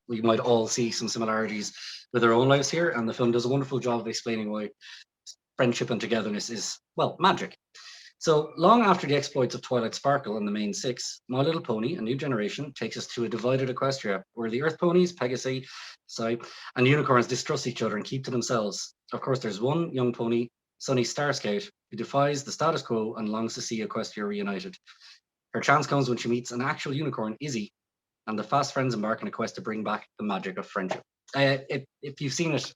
we might all see some similarities with our own lives here, and the film does a wonderful job of explaining why friendship and togetherness is, well, magic. So long after the exploits of Twilight Sparkle and the main six, My Little Pony: A New Generation takes us to a divided Equestria, where the Earth ponies, Pegasi, and unicorns distrust each other and keep to themselves. Of course, there's one young pony, Sunny Starscout, who defies the status quo and longs to see Equestria reunited. Her chance comes when she meets an actual unicorn, Izzy, and the fast friends embark on a quest to bring back the magic of friendship. If you've seen it,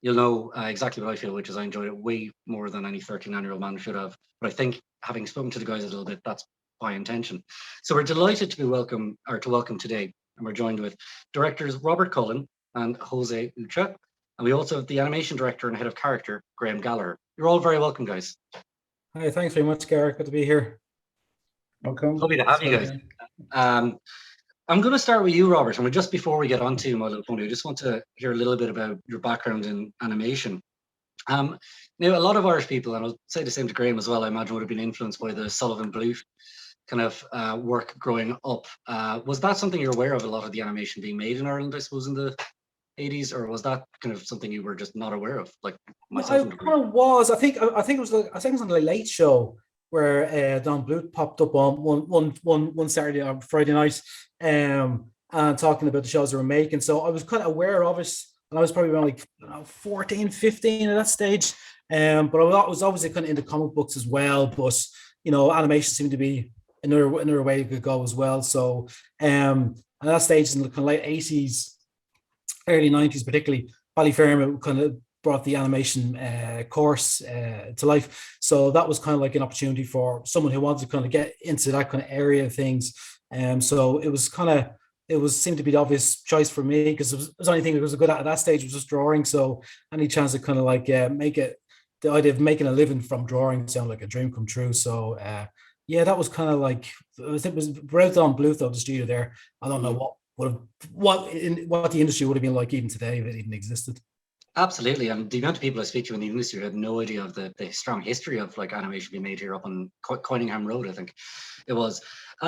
you'll know exactly what I feel, which is I enjoyed it way more than any 39-year-old man should have. But I think, having spoken to the guys a little bit, that's by intention. So we're delighted to welcome today, and we're joined with directors Robert Cullen and José Ucha, and we also have the animation director and head of character, Graham Gallagher. You're all very welcome, guys. Hi, thanks very much, Gar. Good to be here. Welcome. Lovely to have you guys. I'm going to start with you, Robert. And just before we get on to My Little Pony, I just want to hear a little bit about your background in animation. Now, a lot of Irish people, and I'll say the same to Graham as well, I imagine would have been influenced by the Sullivan Bluth kind of work growing up. Was that something you're aware of, a lot of the animation being made in Ireland, I suppose, in the 80s, or was that kind of something you were just not aware of, like myself? I kind of was. I think it was on the Late Show where Don Bluth popped up on one Saturday or Friday night, and talking about the shows they were making. So I was kind of aware of it, and I was probably around like 14, 15 at that stage. But I was obviously kind of into comic books as well. But animation seemed to be another way you could go as well. So at that stage in the kind of late 80s, early 90s, particularly, Ballyfermot kind of brought the animation course to life. So that was kind of like an opportunity for someone who wanted to kind of get into that kind of area of things. So it seemed to be the obvious choice for me, because it was the only thing I was good at that stage was just drawing. So any chance to kind of like make it, the idea of making a living from drawing sounded like a dream come true. So that was kind of like, it was without Don Bluth though, the studio there. I don't know what the industry would have been like even today if it even existed. Absolutely, and the amount of people I speak to in the industry had no idea of the strong history of like animation being made here up on Coiningham Road, I think it was.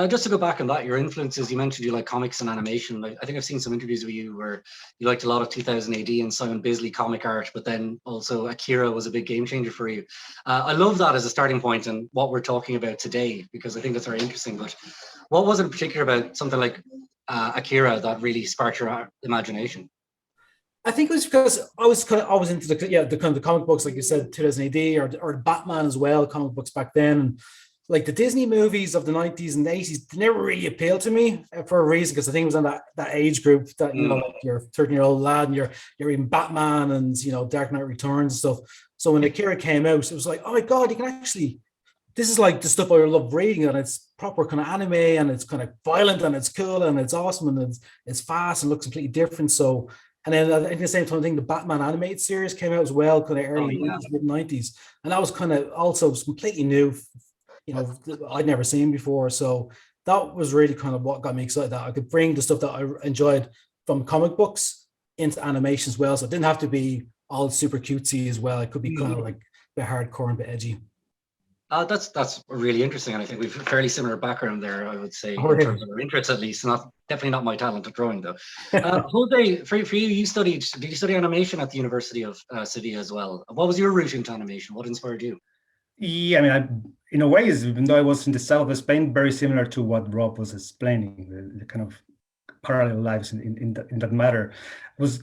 Just to go back on that, your influences, you mentioned you like comics and animation. I think I've seen some interviews with you where you liked a lot of 2000 AD and Simon Bisley comic art, but then also Akira was a big game changer for you. I love that as a starting point and what we're talking about today, because I think that's very interesting. But what was it in particular about something like Akira that really sparked your imagination? I think it was because I was into the kind of the comic books, like you said, 2000 AD or Batman as well, comic books back then. Like the Disney movies of the 90s and 80s, they never really appealed to me for a reason, because I think it was in that age group that, like you're a 13-year-old lad and you're reading Batman and, Dark Knight Returns and stuff. So when Akira came out, it was like, oh my God, you can actually, this is like the stuff I love reading, and it's proper kind of anime, and it's kind of violent, and it's cool, and it's awesome, and it's fast and looks completely different. So, and then at the same time, I think the Batman animated series came out as well, kind of early 90s, and that was kind of also completely new, I'd never seen before. So that was really kind of what got me excited, that I could bring the stuff that I enjoyed from comic books into animation as well. So it didn't have to be all super cutesy as well. It could be kind of like a bit hardcore and a bit edgy. That's really interesting, and I think we've a fairly similar background there, I would say, in terms of our interests at least. Definitely not my talent at drawing though. Jose, for you, did you study animation at the University of Sevilla as well? What was your route into animation? What inspired you? Yeah, I mean, in a way, even though I was in the south of Spain, very similar to what Rob was explaining, the kind of parallel lives in that matter. It was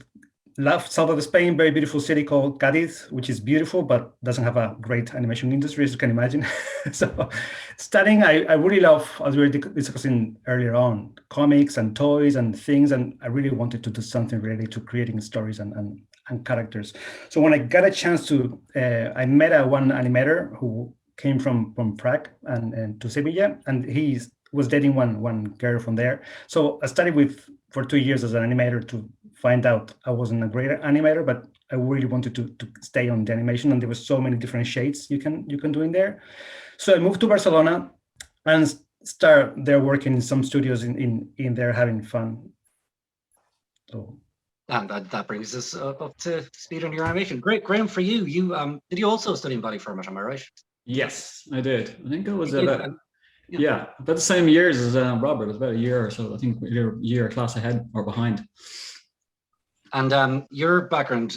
south of Spain, very beautiful city called Cadiz, which is beautiful, but doesn't have a great animation industry, as you can imagine. So studying, I really love, as we were discussing earlier on, comics and toys and things, and I really wanted to do something related to creating stories and characters. So when I got a chance to, I met one animator who came from Prague and to Sevilla, and he was dating one girl from there. So I studied for 2 years as an animator to find out I wasn't a great animator, but I really wanted to stay on the animation, and there were so many different shades you can do in there. So I moved to Barcelona and start there working in some studios in there, having fun. So. And that brings us up to speed on your animation. Great, Graham, for you, did you also study in Ballyfermot, am I right? Yes, I did. I think I was Yeah, about the same years as Robert. It was about a year or so. I think you're a year class ahead or behind. And your background,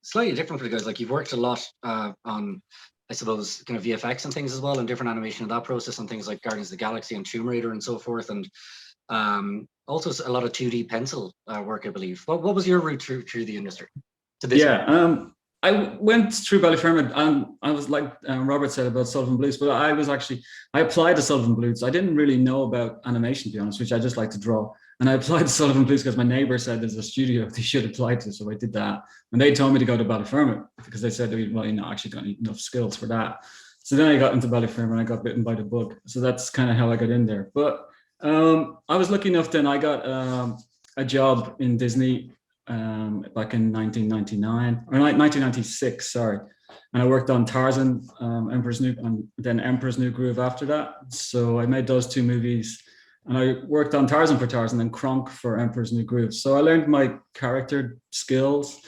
slightly different for the guys. Like you've worked a lot on, I suppose, kind of VFX and things as well, and different animation in that process, and things like Guardians of the Galaxy and Tomb Raider and so forth, and also a lot of 2D pencil work, I believe. What was your route through the industry to this? Yeah, I went through Ballyfermot, and I was like Robert said about Sullivan Blues, but I applied to Sullivan Blues. I didn't really know about animation, to be honest, which I just like to draw. And I applied to Sullivan Blues because my neighbor said there's a studio they should apply to. So I did that. And they told me to go to Ballyfermot because they said, well, you're not actually got enough skills for that. So then I got into Ballyfermot and I got bitten by the bug. So that's kind of how I got in there. But I was lucky enough then I got a job in Disney back in 1999 or 1996, sorry. And I worked on Tarzan, Emperor's New, and then Emperor's New Groove after that. So I made those two movies. And I worked on Tarzan for Tarzan and Kronk for Emperor's New Groove. So I learned my character skills,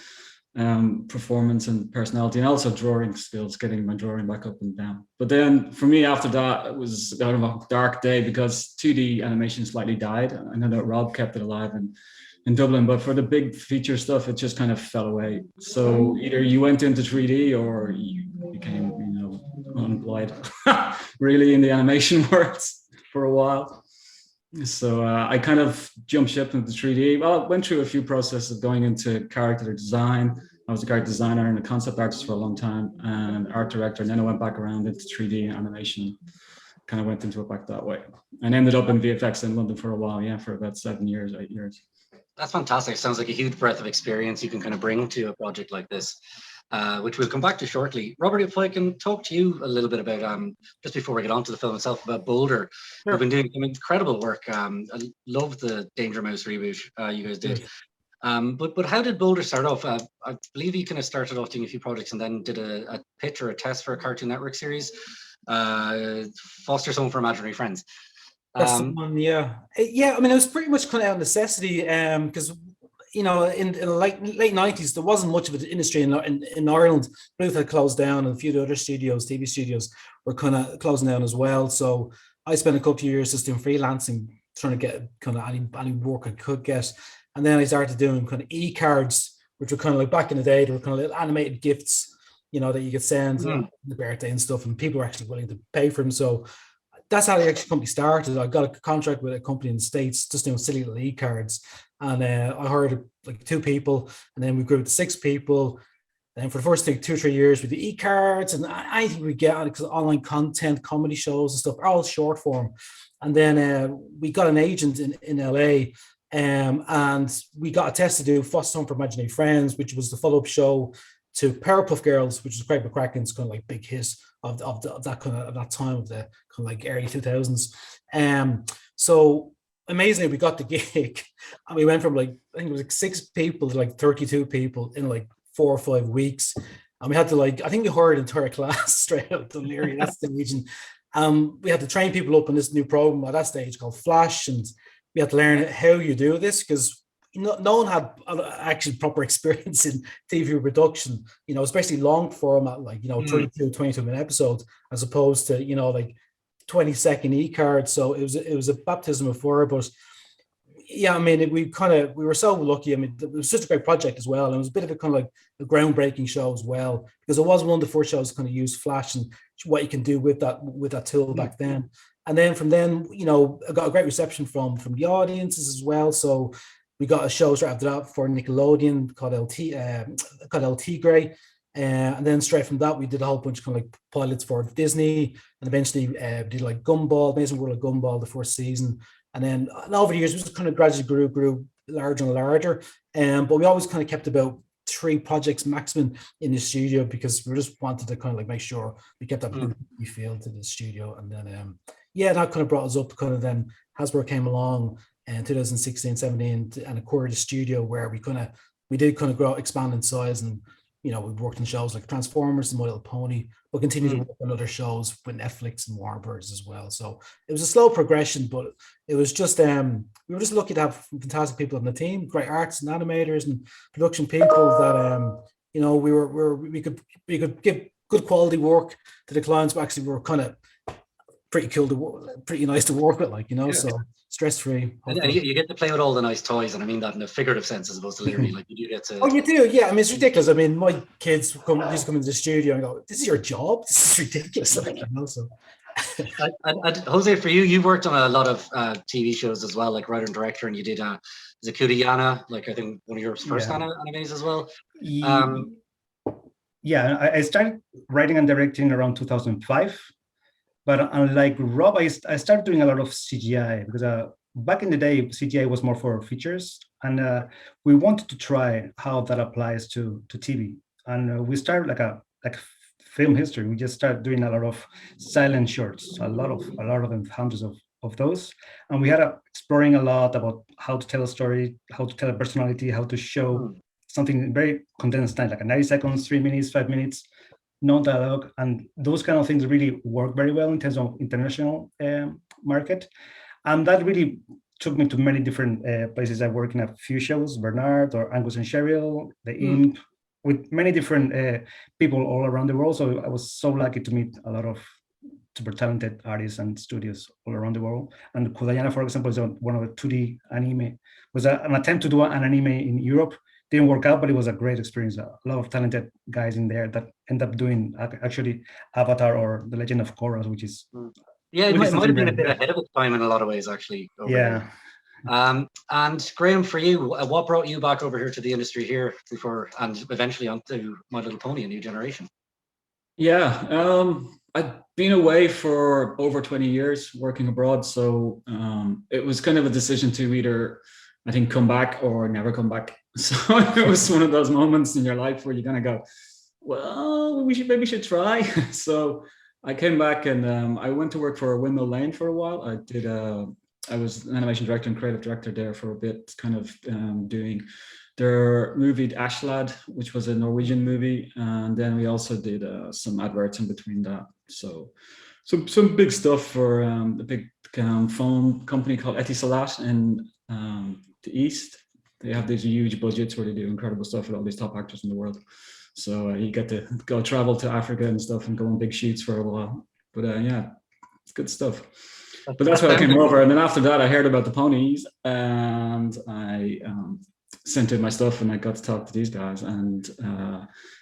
performance and personality, and also drawing skills, getting my drawing back up and down. But then for me after that, it was kind of a dark day because 2D animation slightly died. I know that Rob kept it alive in Dublin, but for the big feature stuff, it just kind of fell away. So either you went into 3D or you became, unemployed, really, in the animation world for a while. So I kind of jumped ship into 3D. Well, I went through a few processes going into character design. I was a character designer and a concept artist for a long time and art director. And then I went back around into 3D animation, kind of went into it back that way and ended up in VFX in London for a while. Yeah, for about 8 years. That's fantastic. Sounds like a huge breadth of experience you can kind of bring to a project like this, which we'll come back to shortly. Robert, if I can talk to you a little bit about, just before we get on to the film itself, about Boulder. Sure. You've been doing some incredible work. I love the Danger Mouse reboot you guys did. But how did Boulder start off? I believe you kind of started off doing a few projects and then did a pitch or a test for a Cartoon Network series, Foster's Home for Imaginary Friends. That's the one, yeah. I mean, it was pretty much kind of out of necessity, because in the late 90s, there wasn't much of an industry in Ireland. Bluth had closed down, and a few of the other studios, TV studios, were kind of closing down as well. So I spent a couple of years just doing freelancing, trying to get kind of any work I could get. And then I started doing kind of e-cards, which were kind of like back in the day, they were kind of little animated gifts, that you could send on the birthday and stuff, and people were actually willing to pay for them. So that's how the actual company started. I got a contract with a company in the States just doing silly little e-cards. And I hired like 2 people, and then we grew to 6 people. And for the first 2 or 3 years, we did e-cards and anything we get on online content, comedy shows and stuff, all short form. And then we got an agent in LA, and we got a test to do Foster's Home for Imaginary Friends, which was the follow-up show to Powerpuff Girls, which is Craig McCracken's kind of like big hit of that kind of that time of the kind of like early 2000s. So amazingly, we got the gig, and we went from like, I think it was like 6 people to like 32 people in like 4 or 5 weeks, and we had to I think we hired an entire class straight out of Dunleary at that stage, and we had to train people up on this new program at that stage called Flash, and we had to learn how you do this because no one had actually proper experience in TV production, especially long format, like, 32, 22-minute episodes, as opposed to, like 20-second e-cards. So it was a baptism of fire. But yeah, I mean, we were so lucky. I mean, it was such a great project as well. And it was a bit of a kind of like a groundbreaking show as well, because it was one of the first shows to kind of use Flash and what you can do with that tool back then. And then from then, I got a great reception from the audiences as well. So we got a show straight after that for Nickelodeon called El Tigre. And then straight from that, we did a whole bunch of kind of like pilots for Disney, and eventually did like Gumball, Amazing World of Gumball, the first season. And then over the years, we just kind of gradually grew larger and larger. But we always kind of kept about 3 projects maximum in the studio, because we just wanted to kind of like make sure we kept that we feel to the studio. And then, that kind of brought us up. Kind of then Hasbro came along in 2016, 17, and acquired a studio where we did kind of grow, expand in size, and we worked on shows like Transformers and My Little Pony, but continued to work on other shows with Netflix and Warner Bros. As well. So it was a slow progression, but it was just we were just lucky to have fantastic people on the team, great artists and animators and production people that we could give good quality work to the clients, but actually we were kind of pretty cool pretty nice to work with, like, you know, Yeah. so stress free. And you get to play with all the nice toys, and I mean that in a figurative sense as opposed to literally. Like, you do get to. Oh, you do, yeah. I mean, it's ridiculous. I mean, my kids used to come into the studio and go, "This is your job? This is ridiculous." Like, you know, so. Jose, for you, you've worked on a lot of TV shows as well, like writer and director, and you did Zakutiyana, like I think one of your first animes as well. I started writing and directing around 2005, but unlike Rob, I started doing a lot of CGI because back in the day, CGI was more for features, and we wanted to try how that applies to TV, and we started like film history. We just started doing a lot of silent shorts, a lot of them, hundreds of those, and we had exploring a lot about how to tell a story, how to tell a personality, how to show something very condensed time, like a 90 seconds, 3 minutes, 5 minutes, no dialogue, and those kind of things really work very well in terms of international market, and that really took me to many different places. I worked in a few shows, Bernard or Angus and Cheryl, The Imp, with many different people all around the world. So I was so lucky to meet a lot of super talented artists and studios all around the world. And Kudayana, for example, is one of the 2D anime. It was an attempt to do an anime in Europe. Didn't work out, but it was a great experience. A lot of talented guys in there that end up doing actually Avatar or The Legend of Korra, which is it might have been a bit ahead of its time in a lot of ways, actually. Here. And Graham, for you, what brought you back over here to the industry here before, and eventually onto My Little Pony, A New Generation? I'd been away for over 20 years working abroad, so it was kind of a decision to either, I think, come back or never come back. So it was one of those moments in your life where you're gonna go, well, maybe should try. So I came back and I went to work for Windmill Lane for a while. I was an animation director and creative director there for a bit, kind of doing their movie Ashlad, which was a Norwegian movie, and then we also did some adverts in between that. So some big stuff for a big phone company called Etisalat in the East. They have these huge budgets where they do incredible stuff with all these top actors in the world. So you get to go travel to Africa and stuff and go on big shoots for a while. But it's good stuff. But that's why I came over. And then after that, I heard about the ponies and I sent in my stuff and I got to talk to these guys. And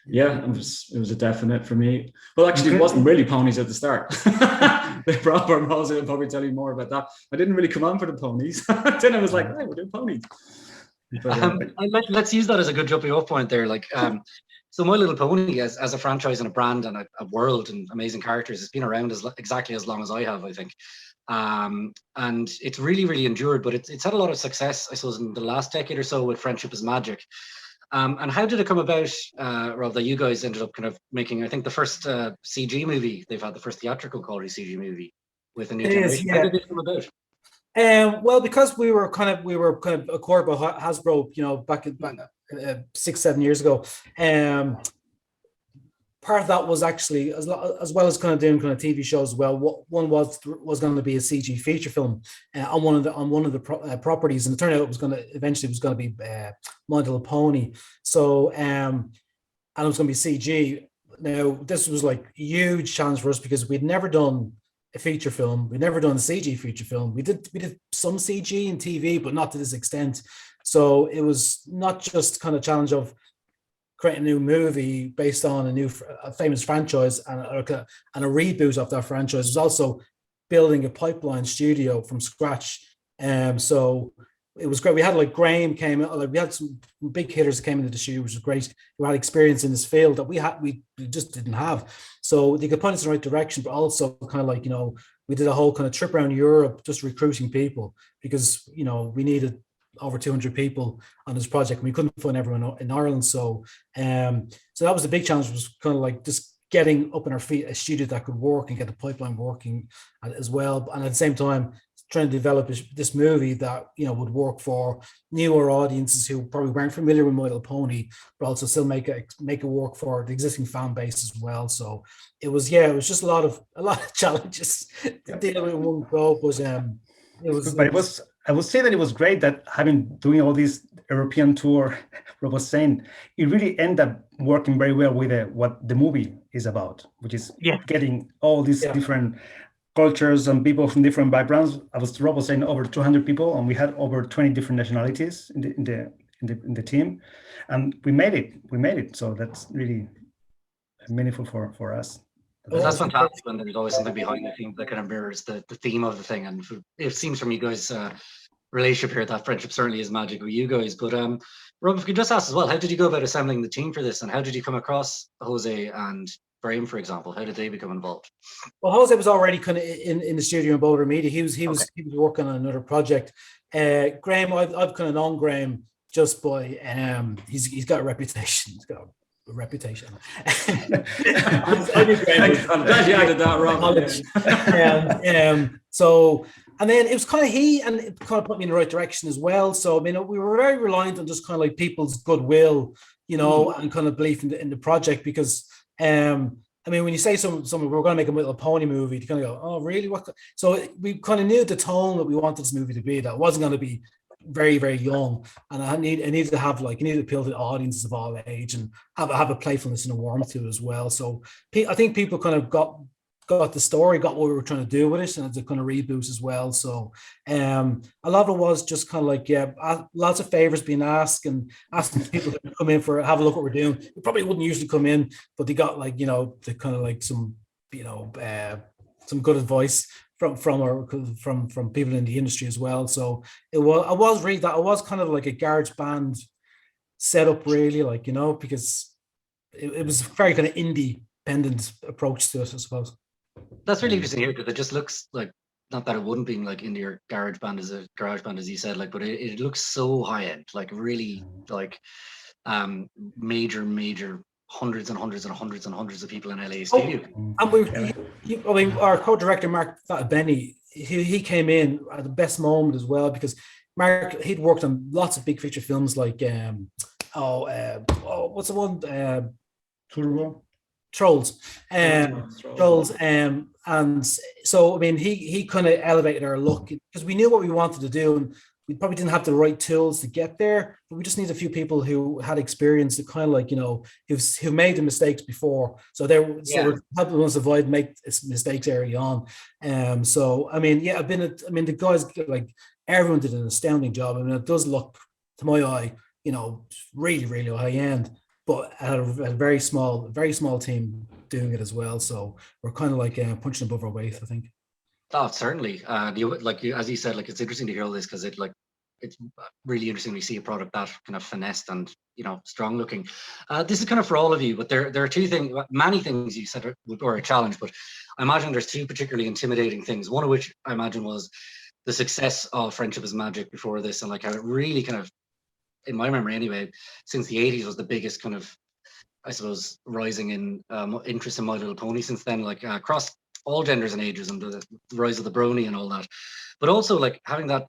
it was a definite for me. Well, actually, it wasn't really ponies at the start. The proper Rosie will probably tell you more about that. I didn't really come on for the ponies. Then I was like, hey, we're doing ponies. But, let's use that as a good jumping off point there. Like, so My Little Pony as a franchise and a brand and a world and amazing characters, it's been around exactly as long as I have, I think. And it's really, really endured, but it's had a lot of success, I suppose, in the last decade or so with Friendship is Magic. And how did it come about, Rob, that you guys ended up kind of making, I think, the first CG movie they've had, the first theatrical quality CG movie with A New Generation? How did it come about? Well, because we were kind of acquired by Hasbro, you know, back 6-7 years ago. Part of that was actually as well as kind of doing kind of TV shows as well. One was going to be a CG feature film on one of the properties, and it turned out it was going to be My Little Pony. So and it was going to be CG. Now this was like a huge challenge for us because we'd never done a feature film. We'd never done a CG feature film. We did some CG in TV, but not to this extent. So it was not just kind of challenge of creating a new movie based on a famous franchise and a reboot of that franchise. It was also building a pipeline studio from scratch. So it was great. We had like Graham came, like we had some big hitters that came into the studio, which was great. Who had experience in this field that we just didn't have. So they could point us in the right direction, but also kind of like, you know, we did a whole kind of trip around Europe just recruiting people because, you know, we needed over 200 people on this project and we couldn't find everyone in Ireland. So that was the big challenge, was kind of like just getting up on our feet a studio that could work and get the pipeline working as well. And at the same time, trying to develop this movie that, you know, would work for newer audiences who probably weren't familiar with My Little Pony, but also still make it work for the existing fan base as well. So it was just a lot of challenges to deal with in one go. But I would say that it was great that doing all this European tour, Rob was saying, it really ended up working very well with what the movie is about, which is getting all these different cultures and people from different backgrounds. Rob was saying over 200 people, and we had over 20 different nationalities in the team, and we made it. So that's really meaningful for us. That's fantastic when there's always something behind the theme that kind of mirrors the theme of the thing. And it seems from you guys' relationship here that friendship certainly is magic with you guys. But Rob, if we could just ask as well, how did you go about assembling the team for this, and how did you come across Jose and Graham, for example? How did they become involved? Well, Jose was already kind of in the studio in Boulder Media. He was working on another project. Graham, I've kind of known Graham just by he's got a reputation. He's got a reputation. I'm glad you added that, Rob. So, and then it was kind of and it kind of put me in the right direction as well. So, I mean, we were very reliant on just kind of like people's goodwill, and kind of belief in the project, because I mean, when you say we're going to make a Little Pony movie, you kind of go, oh, really? What? So we kind of knew the tone that we wanted this movie to be, that it wasn't going to be very, very young. And I needed to have you need to appeal to audiences of all age and have a playfulness and a warmth to it as well. So I think people kind of got the story, got what we were trying to do with it, and it's a kind of reboot as well. So a lot of it was just kind of like, lots of favors being asked and asking people to come in have a look what we're doing. We probably wouldn't usually come in, but they got like, the kind of like some good advice from people in the industry as well. So I was kind of like a garage band setup, really, like, because it was a very kind of independent approach to it, I suppose. That's really interesting here, because it just looks like, not that it wouldn't be like indie or garage band as you said, like, but it looks so high end, like really like major hundreds and hundreds and hundreds and hundreds of people in LA studio. And our co-director Mark Benny, he came in at the best moment as well, because Mark, he'd worked on lots of big feature films like what's the one? Trolls. And so I mean he kind of elevated our look, because we knew what we wanted to do, and we probably didn't have the right tools to get there, but we just need a few people who had experience to kind of like, who made the mistakes before. So we're helping us make mistakes early on. So I mean, the guys, like, everyone did an astounding job. I mean, it does look, to my eye, really, really high end, but had a very small team doing it as well. So we're kind of like punching above our weight, I think. Oh, certainly. As you said, like, it's interesting to hear all this, because it's really interesting to see a product that kind of finessed and strong looking. This is kind of for all of you, but there are many things you said were a challenge, but I imagine there's two particularly intimidating things. One of which I imagine was the success of Friendship is Magic before this, and like how it really kind of, in my memory anyway, since the 80s was the biggest kind of, I suppose, rising in interest in My Little Pony since then, like across all genders and ages, and the rise of the brony and all that. But also like having that,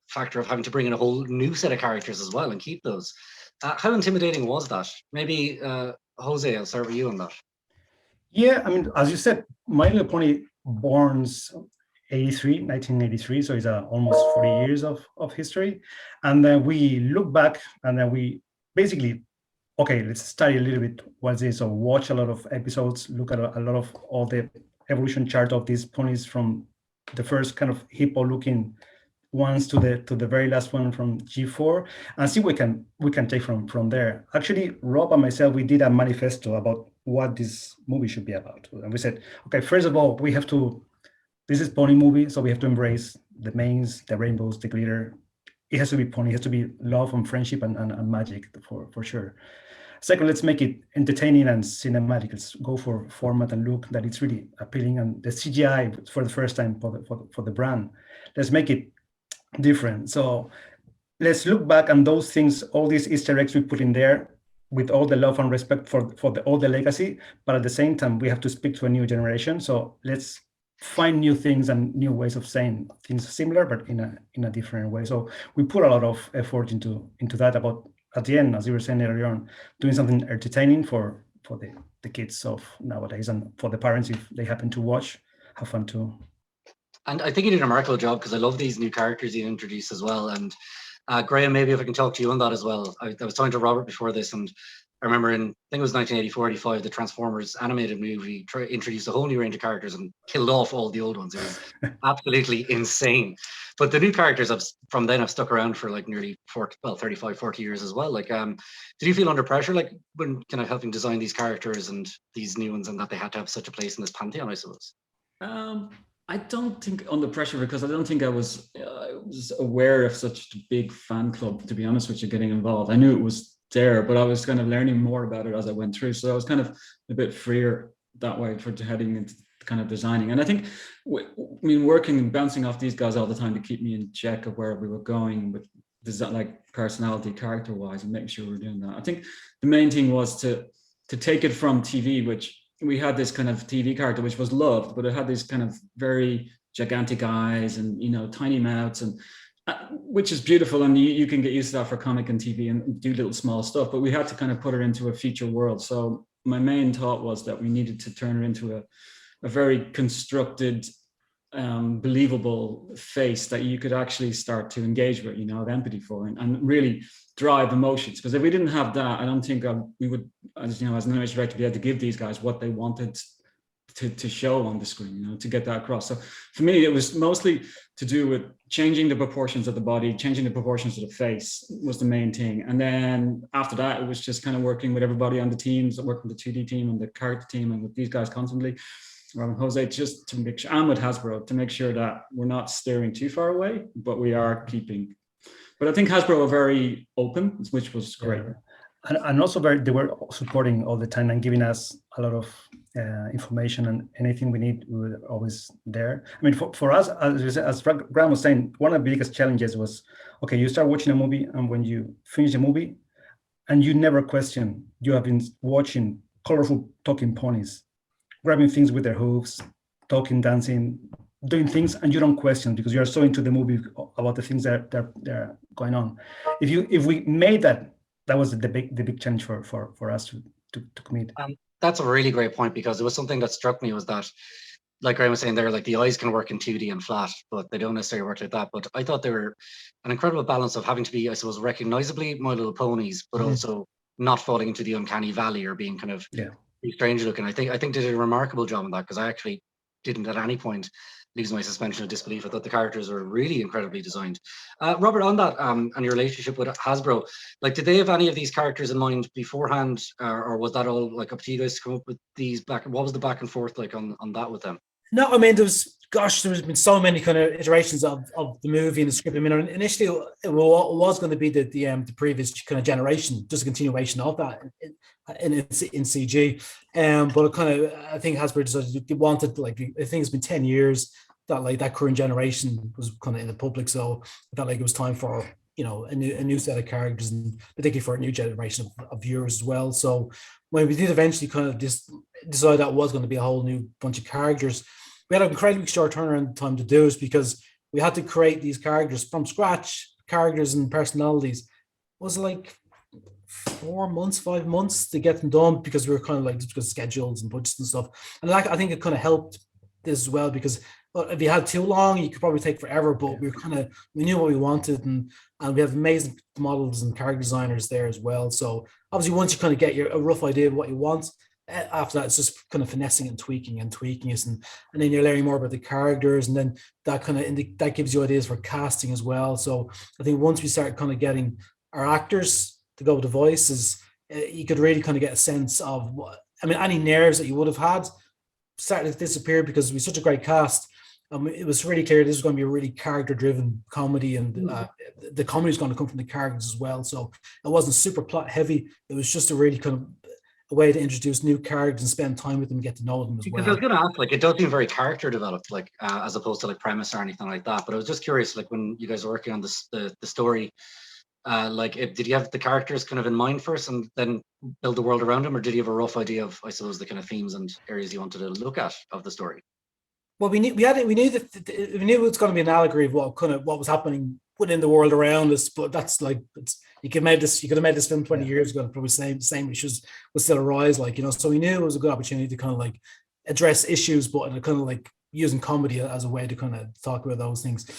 factor of having to bring in a whole new set of characters as well and keep those. How intimidating was that? Maybe Jose, I'll start with you on that. Yeah, I mean, as you said, My Little Pony born's 1983, so it's almost 40 years of history. And then we look back, and then we basically, okay, let's study a little bit what's this. So watch a lot of episodes, look at a lot of all the evolution chart of these ponies, from the first kind of hippo looking ones to the very last one from G4, and see what we can take from there. Actually, Rob and myself, we did a manifesto about what this movie should be about. And we said, okay, first of all, this is pony movie, so we have to embrace the mains, the rainbows, the glitter. It has to be pony, it has to be love and friendship and magic for sure. Second, let's make it entertaining and cinematic. Let's go for format and look that it's really appealing, and the CGI for the first time for the brand. Let's make it different. So let's look back on those things, all these Easter eggs we put in there, with all the love and respect for all the legacy, but at the same time, we have to speak to a new generation. So let's find new things and new ways of saying things similar, but in a different way. So we put a lot of effort into that, about, at the end, as you were saying earlier on, doing something entertaining for the kids of nowadays, and for the parents, if they happen to watch, have fun too. And I think you did a remarkable job, because I love these new characters you introduced as well. And Graham, maybe if I can talk to you on that as well. I was talking to Robert before this, and I remember I think it was 1984, 85, the Transformers animated movie introduced a whole new range of characters and killed off all the old ones. It was absolutely insane. But the new characters from then have stuck around for like nearly 35, 40 years as well. Like, did you feel under pressure, like when kind of helping design these characters and these new ones, and that they had to have such a place in this pantheon, I suppose? I don't think under pressure, because I don't think I was aware of such a big fan club, to be honest with you, getting involved. I knew it was there, but I was kind of learning more about it as I went through. So I was kind of a bit freer that way for heading into kind of designing. And I think, I mean, working and bouncing off these guys all the time to keep me in check of where we were going with design, like personality, character wise, and making sure we were doing that. I think the main thing was to take it from TV, which we had this kind of TV character, which was loved, but it had these kind of very gigantic eyes and, you know, tiny mouths, and which is beautiful, and you can get used to that for comic and TV and do little small stuff, but we had to kind of put her into a feature world. So my main thought was that we needed to turn her into a very constructed, believable face that you could actually start to engage with, you know, have empathy for, and really drive emotions. Because if we didn't have that, I don't think we would, as you know, as an animation director, be able to give these guys what they wanted to show on the screen, you know, to get that across. So for me, it was mostly to do with changing the proportions of the body, changing the proportions of the face was the main thing. And then after that, it was just kind of working with everybody on the teams, working with the 2D team and the character team and with these guys constantly, Jose, just to make sure, and with Hasbro, to make sure that we're not steering too far away, but we are keeping. But I think Hasbro were very open, which was great. Yeah. And also they were supporting all the time and giving us a lot of information, and anything we need, we were always there. I mean, for us, as Graham was saying, one of the biggest challenges was, okay, you start watching a movie, and when you finish the movie, and you never question, you have been watching colorful talking ponies, grabbing things with their hooves, talking, dancing, doing things, and you don't question because you are so into the movie about the things that are going on. If we made that was the big challenge for us to commit. That's a really great point, because it was something that struck me was that, like Graham was saying there, like the eyes can work in 2D and flat, but they don't necessarily work like that. But I thought they were an incredible balance of having to be, I suppose, recognizably My Little Ponies, but also not falling into the uncanny valley or being kind of strange looking. I think they did a remarkable job on that, because I actually didn't at any point lose my suspension of disbelief. I thought the characters were really incredibly designed. Robert, on that and your relationship with Hasbro, like, did they have any of these characters in mind beforehand, or was that all like up to you guys to come up with these what was the back and forth like on that with them? No, I mean, there's been so many kind of iterations of the movie and the script. I mean, initially it was going to be the previous kind of generation, just a continuation of that in CG. But it kind of, I think Hasbro decided they wanted, like, I think it's been 10 years that like that current generation was kind of in the public, so I felt like it was time for, you know, a new set of characters, and particularly for a new generation of viewers as well. So when we did eventually kind of just decide that was going to be a whole new bunch of characters, we had an incredibly short turnaround time to do it, because we had to create these characters from scratch, characters and personalities. It was like 4 months, 5 months to get them done, because we were kind of like, just because schedules and budgets and stuff. And like, I think it kind of helped this as well, because if you had too long, you could probably take forever, but we knew what we wanted, and we have amazing models and character designers there as well. So obviously, once you kind of get a rough idea of what you want, after that, it's just kind of finessing and tweaking it, and then you're learning more about the characters, and then that gives you ideas for casting as well. So I think once we start kind of getting our actors to go with the voices, you could really kind of get a sense of any nerves that you would have had started to disappear, because we such a great cast. It was really clear this was going to be a really character-driven comedy, and the comedy is going to come from the characters as well. So it wasn't super plot-heavy. It was just a really kind of a way to introduce new characters and spend time with them and get to know them as well. Because I was going to ask, like, it does seem very character developed, like as opposed to like premise or anything like that. But I was just curious, like, when you guys were working on the story, did you have the characters kind of in mind first and then build the world around them, or did you have a rough idea of, I suppose, the kind of themes and areas you wanted to look at of the story? Well, we knew it was going to be an allegory of what was happening within the world around us. But that's like, you could have made this film 20 years ago, and probably same issues would still arise, like, you know. So we knew it was a good opportunity to kind of like address issues, but kind of like using comedy as a way to kind of talk about those things.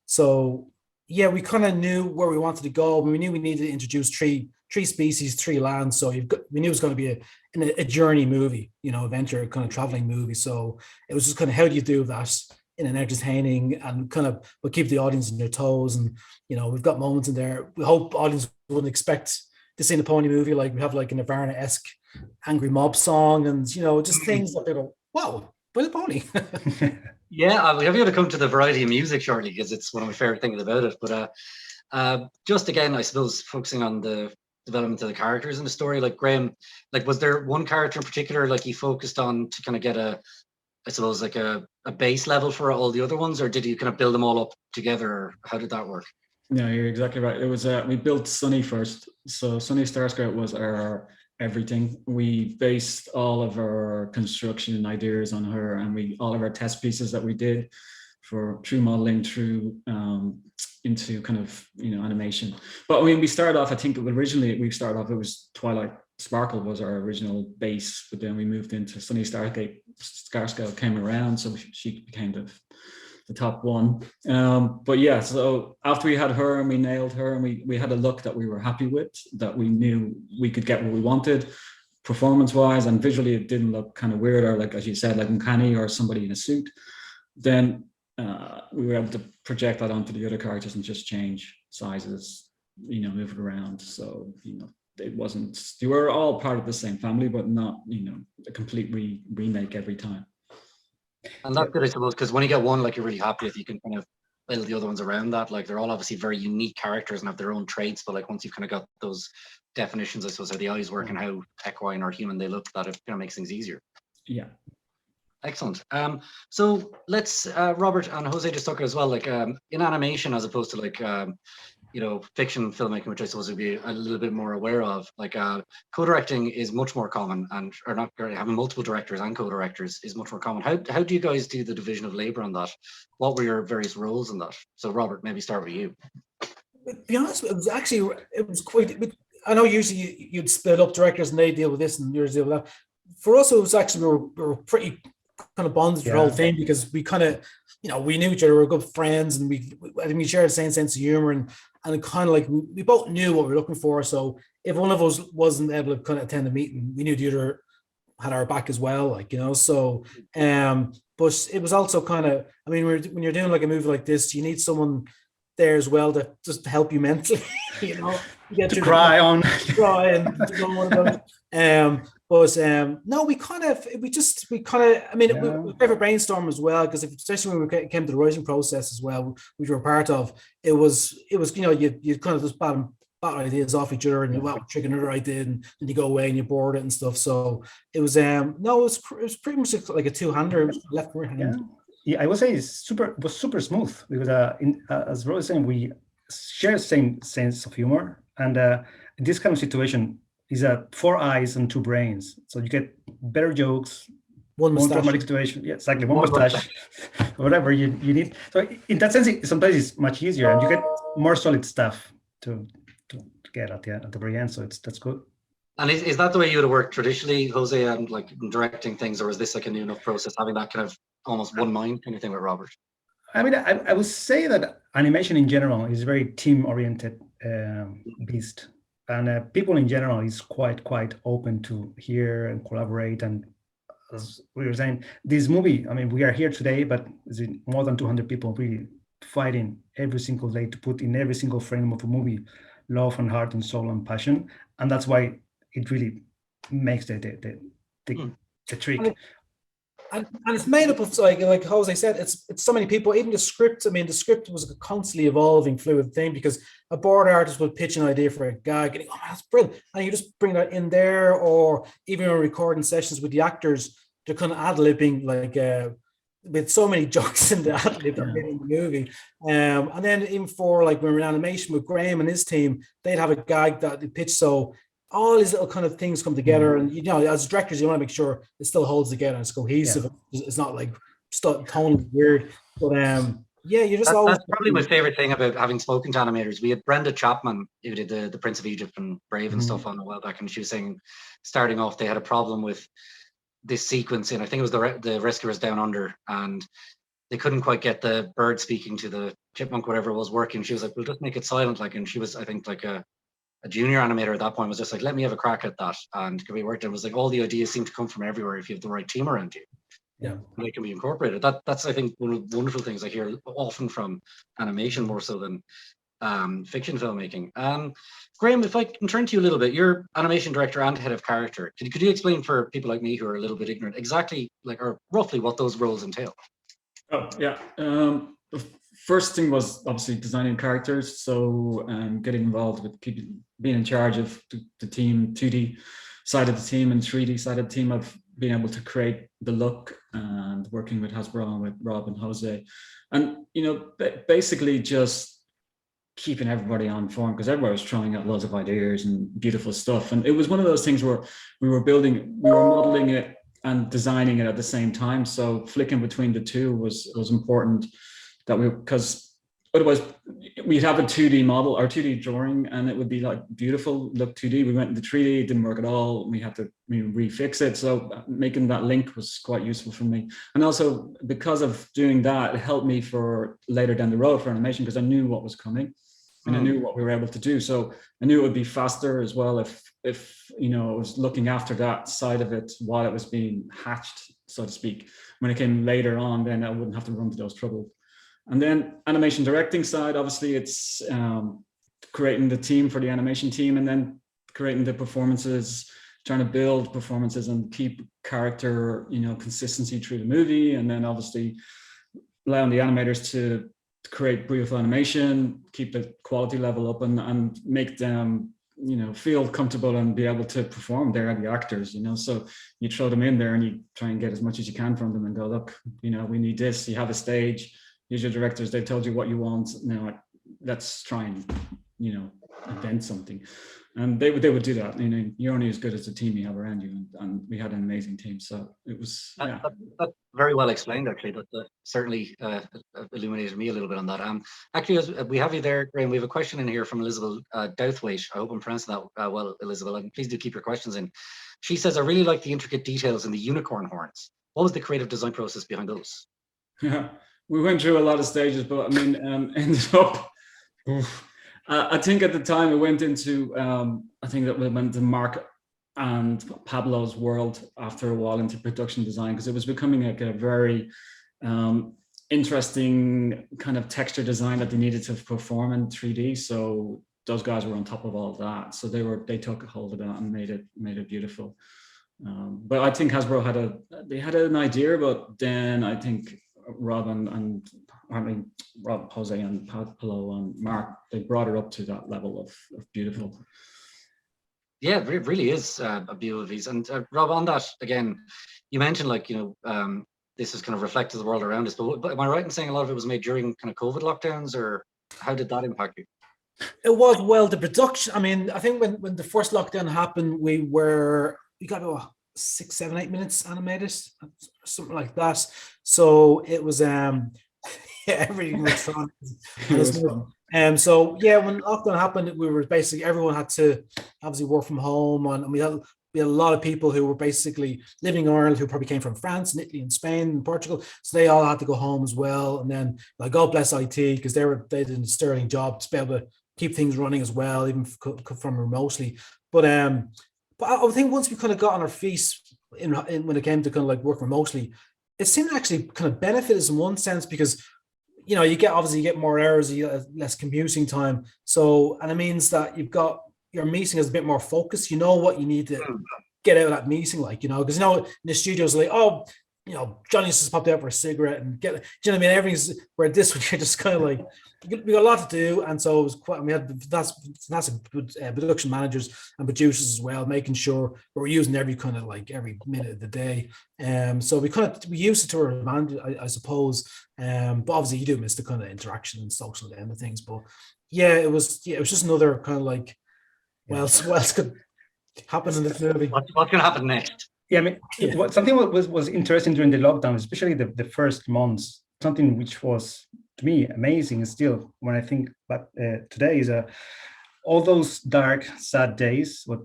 So yeah, we kind of knew where we wanted to go. We knew we needed to introduce three species, three lands. So we knew it was going to be a journey movie, adventure kind of traveling movie. So it was just kind of how do you do that in an entertaining and kind of but keep the audience on their toes. And we've got moments in there. We hope audience wouldn't expect to see a pony movie like we have like an Nirvana-esque angry mob song and just things that they go, wow, Will Pony. Yeah, we have you to come to the variety of music shortly because it's one of my favorite things about it. But just again, I suppose focusing on the development of the characters in the story, like Graham, like was there one character in particular like you focused on to kind of get I suppose like a base level for all the other ones, or did you kind of build them all up together? Or how did that work? No, you're exactly right. It was we built Sunny first. So Sunny Starscout was our everything. We based all of our construction ideas on her, and all of our test pieces that we did through modeling through into kind of animation. But I mean, we started off. I think originally it was Twilight Sparkle was our original base, but then we moved into Sunny Starscout came around, so she became the top one. But yeah, so after we had her and we nailed her and we had a look that we were happy with, that we knew we could get what we wanted performance wise, and visually it didn't look kind of weird or like, as you said, like uncanny or somebody in a suit, then we were able to project that onto the other characters and just change sizes, move it around. So, it wasn't, they were all part of the same family, but not, a complete remake every time. And that's good, I suppose, because when you get one like you're really happy with, you can kind of build the other ones around that. Like they're all obviously very unique characters and have their own traits, but like once you've kind of got those definitions, I suppose, how the eyes work and how equine or human they look, that it kind of makes things easier. Yeah. Excellent. So let's Robert and Jose just talk as well, like in animation as opposed to like fiction filmmaking, which I suppose would be a little bit more aware of. Like co-directing is much more common, or not having multiple directors and co-directors is much more common. How do you guys do the division of labor on that? What were your various roles in that? So Robert, maybe start with you. To be honest, it was quite. I know usually you'd split up directors and they deal with this and yours deal with that. For us, it was actually we were pretty kind of bonded for the whole thing because we kind of, we knew each other, we were good friends, and we shared the same sense of humor, and kind of like we both knew what we were looking for. So if one of us wasn't able to kind of attend the meeting, we knew the other had our back as well, like So, but it was also kind of, I mean, when you're doing like a movie like this, you need someone there as well to just help you mentally, you get to cry on, cry and but no, we kind of, I mean, we ever brainstorm as well, because especially when we came to the writing process as well, which we were part of, it was you kind of just bat ideas off each other, and you trick another idea, and then you go away and you board it and stuff. So it was it was pretty much like a two-hander, left right hand. Yeah, I would say it was super smooth because as Roy was saying, we share the same sense of humor, and in this kind of situation is 4 eyes and 2 brains, so you get better jokes, one dramatic situation. Yeah, exactly, one mustache, whatever you need. So in that sense, sometimes it's much easier, and you get more solid stuff to get at the very end. So that's good. And is that the way you would have worked traditionally, Jose, and like directing things, or is this like a new enough process, having that kind of almost one mind kind of thing with Robert? I mean, I would say that animation in general is very team-oriented beast, and people in general is quite open to hear and collaborate. And as we were saying, this movie, I mean, we are here today, but more than 200 people really fighting every single day to put in every single frame of a movie love and heart and soul and passion, and that's why it really makes the trick. And it's made up of like Jose said, it's so many people. Even the script, I mean, the script was a constantly evolving, fluid thing, because a board artist would pitch an idea for a gag and that's brilliant, and you just bring that in there. Or even in recording sessions with the actors, they're kind of ad-libbing, like with so many jokes in the ad-lib in the movie. And then even for like when we're in animation with Graham and his team, they'd have a gag that they pitch. So all these little kind of things come together, and as directors, you want to make sure it still holds together and it's cohesive. It's not like totally weird. But you just that's probably my favorite thing about having spoken to animators. We had Brenda Chapman, who did the Prince of Egypt and Brave and stuff on a while back, and she was saying, starting off, they had a problem with this sequence in, I think it was the Rescuers Down Under, and they couldn't quite get the bird speaking to the chipmunk, whatever it was, working. She was like, we'll just make it silent. Like, and she was, I think, like a junior animator at that point, was just like, let me have a crack at that. And we worked, and it was like, all the ideas seem to come from everywhere if you have the right team around you. Yeah. And they can be incorporated. That's, I think, one of the wonderful things I hear often from animation, more so than fiction filmmaking. Graham, if I can turn to you a little bit, you're animation director and head of character. Could you explain for people like me who are a little bit ignorant exactly, like, or roughly what those roles entail? Oh, yeah. The first thing was obviously designing characters. So getting involved with people, being in charge of the team, 2D side of the team and 3D side of the team. I've been able to create the look and working with Hasbro and with Rob and Jose. And, you know, basically just keeping everybody on form, because everybody was trying out loads of ideas and beautiful stuff. And it was one of those things where we were modeling it and designing it at the same time. So flicking between the two was important, that because otherwise we'd have a 2D model or 2D drawing and it would be like beautiful, look 2D. We went into 3D, it didn't work at all. We had to refix it. So making that link was quite useful for me. And also because of doing that, it helped me for later down the road for animation, because I knew what was coming. And I knew what we were able to do. So I knew it would be faster as well if you know, I was looking after that side of it while it was being hatched, so to speak. When it came later on, then I wouldn't have to run into those troubles. And then animation directing side, obviously it's creating the team for the animation team, and then creating the performances, trying to build performances and keep character, you know, consistency through the movie. And then obviously allowing the animators to create beautiful animation, keep the quality level up, and make them, you know, feel comfortable and be able to perform. They're the actors, you know, so you throw them in there and you try and get as much as you can from them and go, look, you know, we need this. You have a stage, here's your directors, they've told you what you want, now let's try and, you know, invent something. And they would do that. You know, you're only as good as the team you have around you, and we had an amazing team. So it was, yeah. That's very well explained, actually. That certainly illuminated me a little bit on that. Actually, as we have you there, Graham, we have a question in here from Elizabeth Douthwaite. I hope I'm pronouncing that well, Elizabeth. And please do keep your questions in. She says, I really like the intricate details in the unicorn horns. What was the creative design process behind those? Yeah, we went through a lot of stages, but I mean, ended up. I think at the time it went into, I think that we went to Mark and Pablo's world after a while into production design, because it was becoming like a very interesting kind of texture design that they needed to perform in 3D. So those guys were on top of all of that. So they took a hold of that and made it beautiful. But I think Hasbro had an idea, but then I think Rob, Jose and Pablo and Mark, they brought it up to that level of beautiful. Yeah, it really is a beautiful piece. And Rob, on that again, you mentioned, like, you know, this is kind of reflected the world around us. But am I right in saying a lot of it was made during kind of COVID lockdowns, or how did that impact you? It was, well, the production. I mean, I think when the first lockdown happened, we got about 6, 7, 8 minutes animated, something like that. So it was yeah, everything was fun. So yeah, when lockdown happened, we were basically, everyone had to obviously work from home, and we had a lot of people who were basically living in Ireland who probably came from France and Italy and Spain and Portugal, so they all had to go home as well. And then, like, God bless IT, because they did a sterling job to be able to keep things running as well, even from remotely. But I think once we kind of got on our feet in when it came to kind of like work remotely, it seemed to actually kind of benefit us in one sense, because, you know, you get more hours, you get less commuting time. So, and it means that your meeting is a bit more focused. You know what you need to get out of that meeting, like, you know, because, you know, in the studios, like, oh, you know, Johnny's just popped out for a cigarette and do you know what I mean? Everything's, where this one, you're just kind of like, we got a lot to do. And so it was quite, we had that's production managers and producers as well, making sure we're using every minute of the day. So we used it to our advantage, I suppose. But obviously you do miss the kind of interaction and social end of things. But yeah, it was just another kind of like, what else could happen in this movie? What's going to happen next? Yeah, I mean, something was interesting during the lockdown, especially the first months. Something which was, to me, amazing still when I think back today is all those dark, sad days, what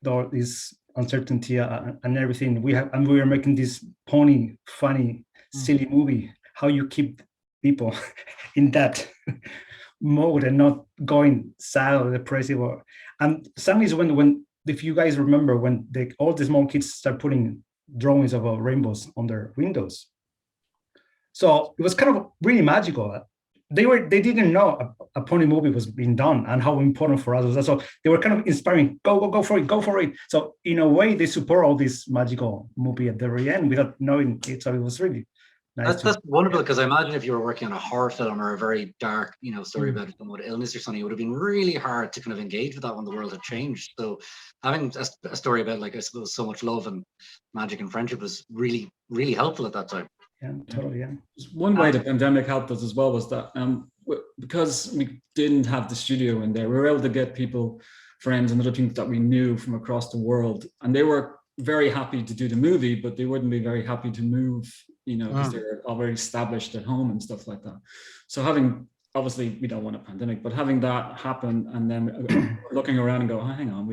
all this uncertainty and everything we were making this funny, silly movie how you keep people in that mode and not going sad or depressive. And some is when if you guys remember when all the small kids start putting drawings of rainbows on their windows. So it was kind of really magical. They didn't know a pony movie was being done and how important for us was that. So they were kind of inspiring, go for it. So in a way, they support all this magical movie at the very end without knowing it. So it was really nice. That's wonderful, because I imagine if you were working on a horror film or a very dark, story about someone with illness or something, it would have been really hard to kind of engage with that when the world had changed. So having a story about, like, I suppose, so much love and magic and friendship was really, really helpful at that time. Yeah, totally. Yeah. One way the pandemic helped us as well was that because we didn't have the studio in there, we were able to get people, friends, and other things that we knew from across the world, and they were very happy to do the movie, but they wouldn't be very happy to move, because they're already established at home and stuff like that. So obviously we don't want a pandemic, but having that happen and then looking around and go, oh, hang on,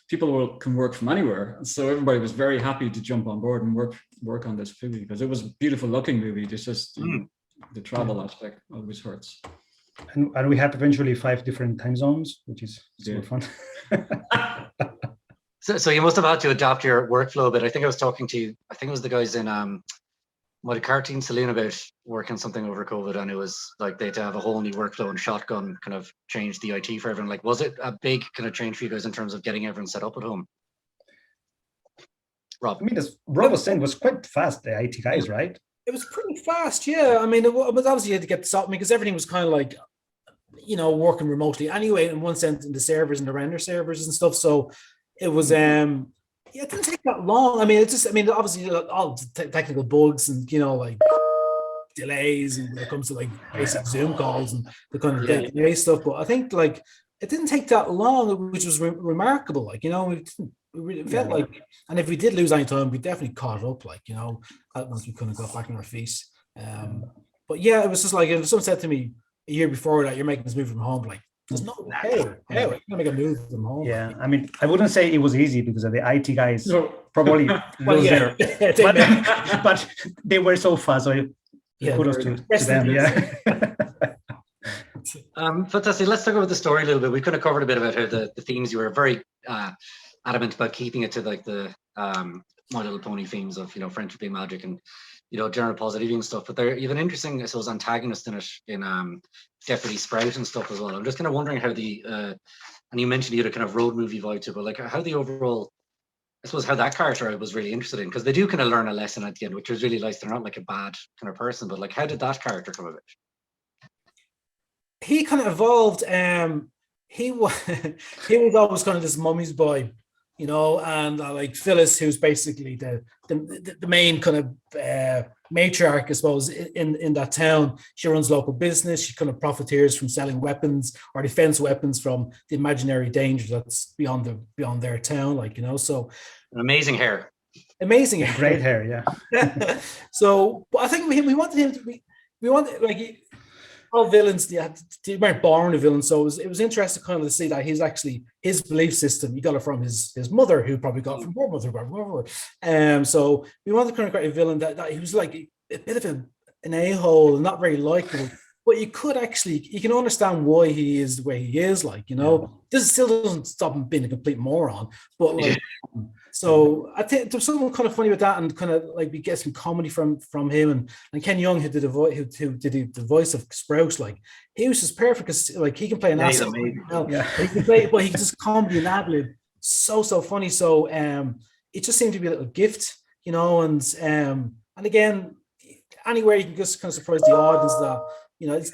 people can work from anywhere. So everybody was very happy to jump on board and work on this movie, because it was a beautiful looking movie. It's just the travel aspect always hurts. And we have eventually 5 different time zones, which is super fun. So you must have had to adapt your workflow a bit. I think I was talking to, I think it was the guys in a cartoon saloon about working something over COVID, and it was like they had to have a whole new workflow, and Shotgun kind of changed the IT for everyone. Like, was it a big kind of change for you guys in terms of getting everyone set up at home? Rob? I mean, as Rob was saying, it was quite fast, the IT guys, right? It was pretty fast, yeah. I mean, it was obviously you had to get this up because everything was kind of like, working remotely anyway, in one sense, in the servers and the render servers and stuff. So it was, it didn't take that long. I mean, obviously all technical bugs and, like delays and when it comes to like basic Zoom calls and the kind of day-to-day stuff. But I think like it didn't take that long, which was remarkable. Like, we felt like, and if we did lose any time, we definitely caught up, like, once we couldn't go back on our feet. But yeah, it was just like, if someone said to me a year before that you're making this move from home, like, there's no how you're gonna make a move from home. Yeah, like, I mean, I wouldn't say it was easy because the IT guys probably lose there, but they were so fast. So kudos to them. Yeah. Fantastic. Let's talk about the story a little bit. We kind of covered a bit about how the themes, you were very adamant about keeping it to like the My Little Pony themes of friendship being magic and general positivity and stuff. But there, you have an interesting, I suppose, antagonist in it in Deputy Sprout and stuff as well. I'm just kind of wondering how and you mentioned you had a kind of road movie vibe to it, but like how the overall, I suppose, how that character I was really interested in, because they do kind of learn a lesson at the end, which was really nice. They're not like a bad kind of person, but like how did that character come about? He kind of evolved. He was always kind of this mummy's boy, and like Phyllis, who's basically the main kind of matriarch, I suppose, in that town. She runs local business. She kind of profiteers from selling weapons or defense weapons from the imaginary danger that's beyond their town, like, So Amazing hair. Amazing hair. Great hair, yeah. So, but I think we wanted him to be. We wanted, like, all villains, they weren't born a villain, so it was interesting kind of to see that he's actually, his belief system, he got it from his mother, who probably got it from her mother, whatever. So we wanted to kind of create a villain that he was like a bit of an a-hole and not very likable, but you can understand why he is the way he is, like, This still doesn't stop him being a complete moron, but like, so I think there's something kind of funny with that, and kind of like we get some comedy from him, and Ken Young, who did the voice of Sprout, like, he was just perfect because like he can play an asshole, he can play, but he can just comedy and ad-lib so funny. So it just seemed to be a little gift, and again, anywhere you can just kind of surprise the audience that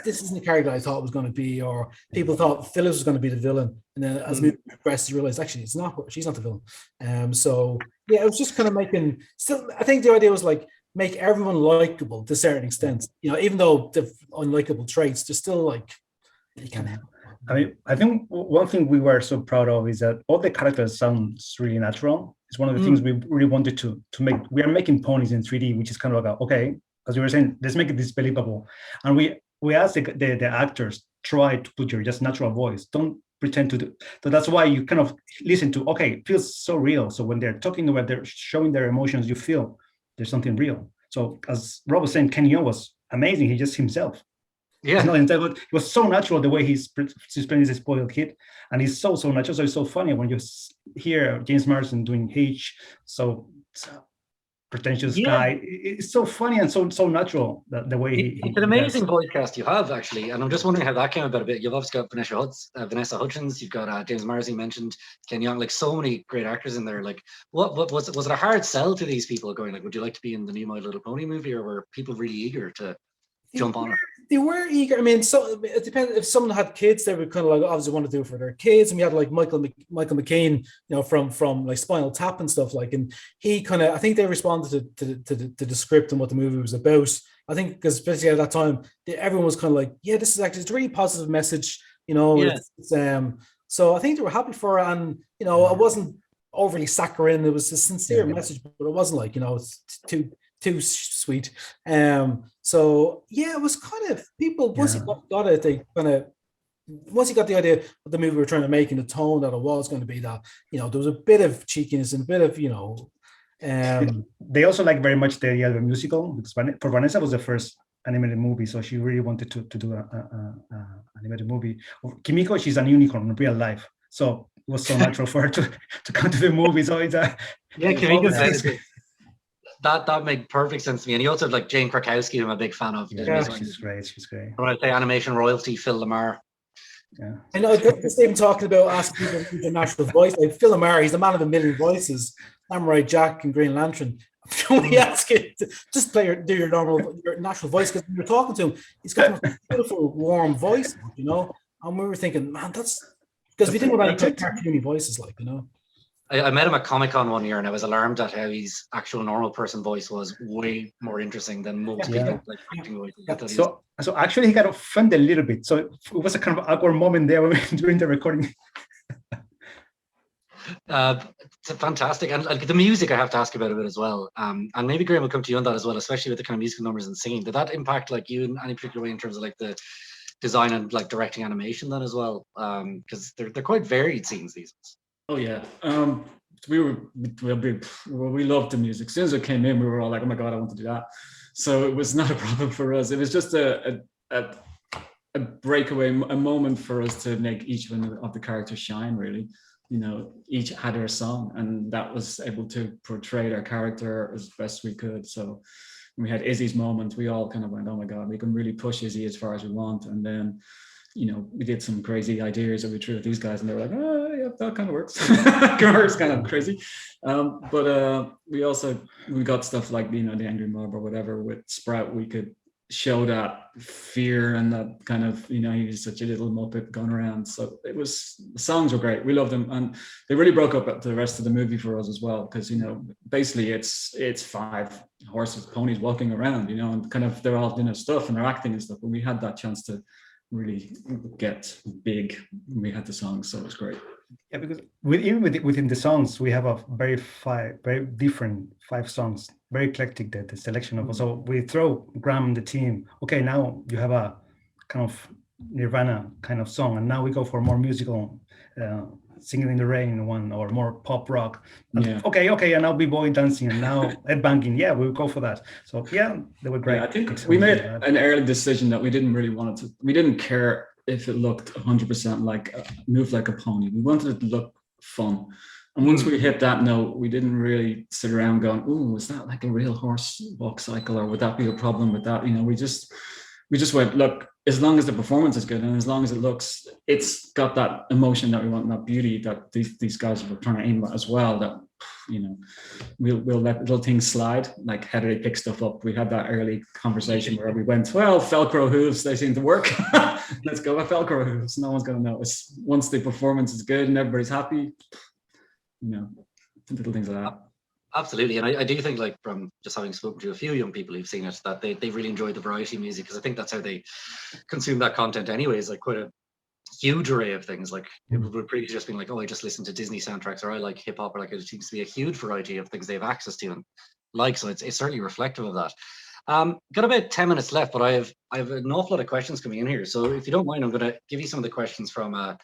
this isn't the character I thought it was going to be, or people thought Phyllis was going to be the villain, and then as we progressed, you realize actually it's not. She's not the villain. So yeah, it was just kind of making. Still, I think the idea was like make everyone likable to a certain extent. Even though the unlikable traits, they're still like you can't help. I mean, I think one thing we were so proud of is that all the characters sounds really natural. It's one of the things we really wanted to make. We are making ponies in 3D, which is kind of like okay, as we were saying, let's make it this believable, and we asked the actors, try to put your just natural voice. Don't pretend to do. So that's why you kind of listen to, okay, it feels so real. So when they're talking about, they're showing their emotions, you feel there's something real. So as Rob was saying, Kenny was amazing. He just himself. Yeah. It was so natural the way he's playing this spoiled kid, and he's so natural. So it's so funny when you hear James Marsden doing H, so pretentious guy. It's so funny and so natural the way he it's an amazing voice cast you have, actually, and I'm just wondering how that came about a bit. You've obviously got Vanessa Hudgens, you've got James Marsden mentioned, Ken Young, like so many great actors in there. Like, what was it a hard sell to these people going like, would you like to be in the new My Little Pony movie, or were people really eager to jump on it? They were eager. I mean, so it depends. If someone had kids, they would kind of like obviously want to do it for their kids. And we had like Michael McCain, from like Spinal Tap and stuff like. And he kind of, I think they responded to the script and what the movie was about. I think because especially at that time, everyone was kind of like, yeah, this is actually it's a really positive message. So I think they were happy for it, and it wasn't overly saccharine. It was a sincere message, but it wasn't like it's too sweet. So yeah, it was kind of people once you got it, they kind of once you got the idea of the movie we were trying to make and the tone that it was going to be, that there was a bit of cheekiness and a bit of they also like very much the idea of a musical, because for Vanessa was the first animated movie, so she really wanted to do a animated movie. Kimiko, she's an unicorn in real life, so it was so natural for her to come to the movie. So it's Kimiko's that made perfect sense to me. And you also have like Jane Krakowski, who I'm a big fan of. She's great. When I say animation royalty, Phil Lamar. Yeah, I know. Just even talking about asking people to use their natural voice, like Phil Lamar, he's the man of a million voices. Samurai Jack and Green Lantern. We ask you to just do your natural voice, because when you're talking to him, he's got a beautiful, warm voice, And we were thinking, man, that's because we didn't want any cartoony voices, I met him at Comic-Con one year, and I was alarmed at how his actual normal person voice was way more interesting than most people like acting voices. So actually he got offended a little bit. So it was a kind of awkward moment there during the recording. It's fantastic, and like the music, I have to ask about a bit as well. And maybe Graham will come to you on that as well, especially with the kind of musical numbers and singing. Did that impact like you in any particular way in terms of like the design and like directing animation then as well? Because they're quite varied scenes these days. Oh yeah, we loved the music. As soon as it came in, we were all like, "Oh my god, I want to do that!" So it was not a problem for us. It was just a breakaway, a moment for us to make each one of the characters shine. Really, each had their song, and that was able to portray their character as best we could. So when we had Izzy's moment, we all kind of went, "Oh my god, we can really push Izzy as far as we want," and then. We did some crazy ideas that we threw at these guys, and they were like, "Oh, yeah, that kind of works." It's kind of crazy, but we got stuff like the Angry Mob or whatever with Sprout. We could show that fear and that kind of he's such a little muppet going around. So the songs were great. We loved them, and they really broke up the rest of the movie for us as well, because basically it's 5 horses, ponies walking around, and kind of they're all doing stuff and they're acting and stuff, but we had that chance to really get big when we had the songs, so it was great. Yeah, because within the songs we have a very different 5 songs, very eclectic, the selection of. So we throw Graham and the team, okay, now you have a kind of Nirvana kind of song, and now we go for more musical, Singing in the Rain one, or more pop rock. And okay, and now b-boy dancing, and now headbanging. Yeah, we'll go for that. So yeah, they were great. Yeah, I think we made an early decision that we didn't really want it to. We didn't care if it looked 100% like moved like a pony. We wanted it to look fun. And once we hit that note, we didn't really sit around going, "Ooh, is that like a real horse walk cycle, or would that be a problem with that?" We just went, look, as long as the performance is good and as long as it's got that emotion that we want, and that beauty that these guys were trying to aim at as well, that, we'll let little things slide. Like, how do they pick stuff up? We had that early conversation where we went, well, Velcro hooves, they seem to work. Let's go with Velcro hooves. No one's going to notice. Once the performance is good and everybody's happy, little things like that. Absolutely, and I do think, like, from just having spoken to a few young people who've seen it, that they really enjoyed the variety of music, because I think that's how they consume that content anyways. Like, quite a huge array of things. Like, it would previously just been like, oh, I just listen to Disney soundtracks, or I like hip hop, or like, it seems to be a huge variety of things they have access to and like. So it's certainly reflective of that. Got about 10 minutes left, but I have an awful lot of questions coming in here. So if you don't mind, I'm going to give you some of the questions from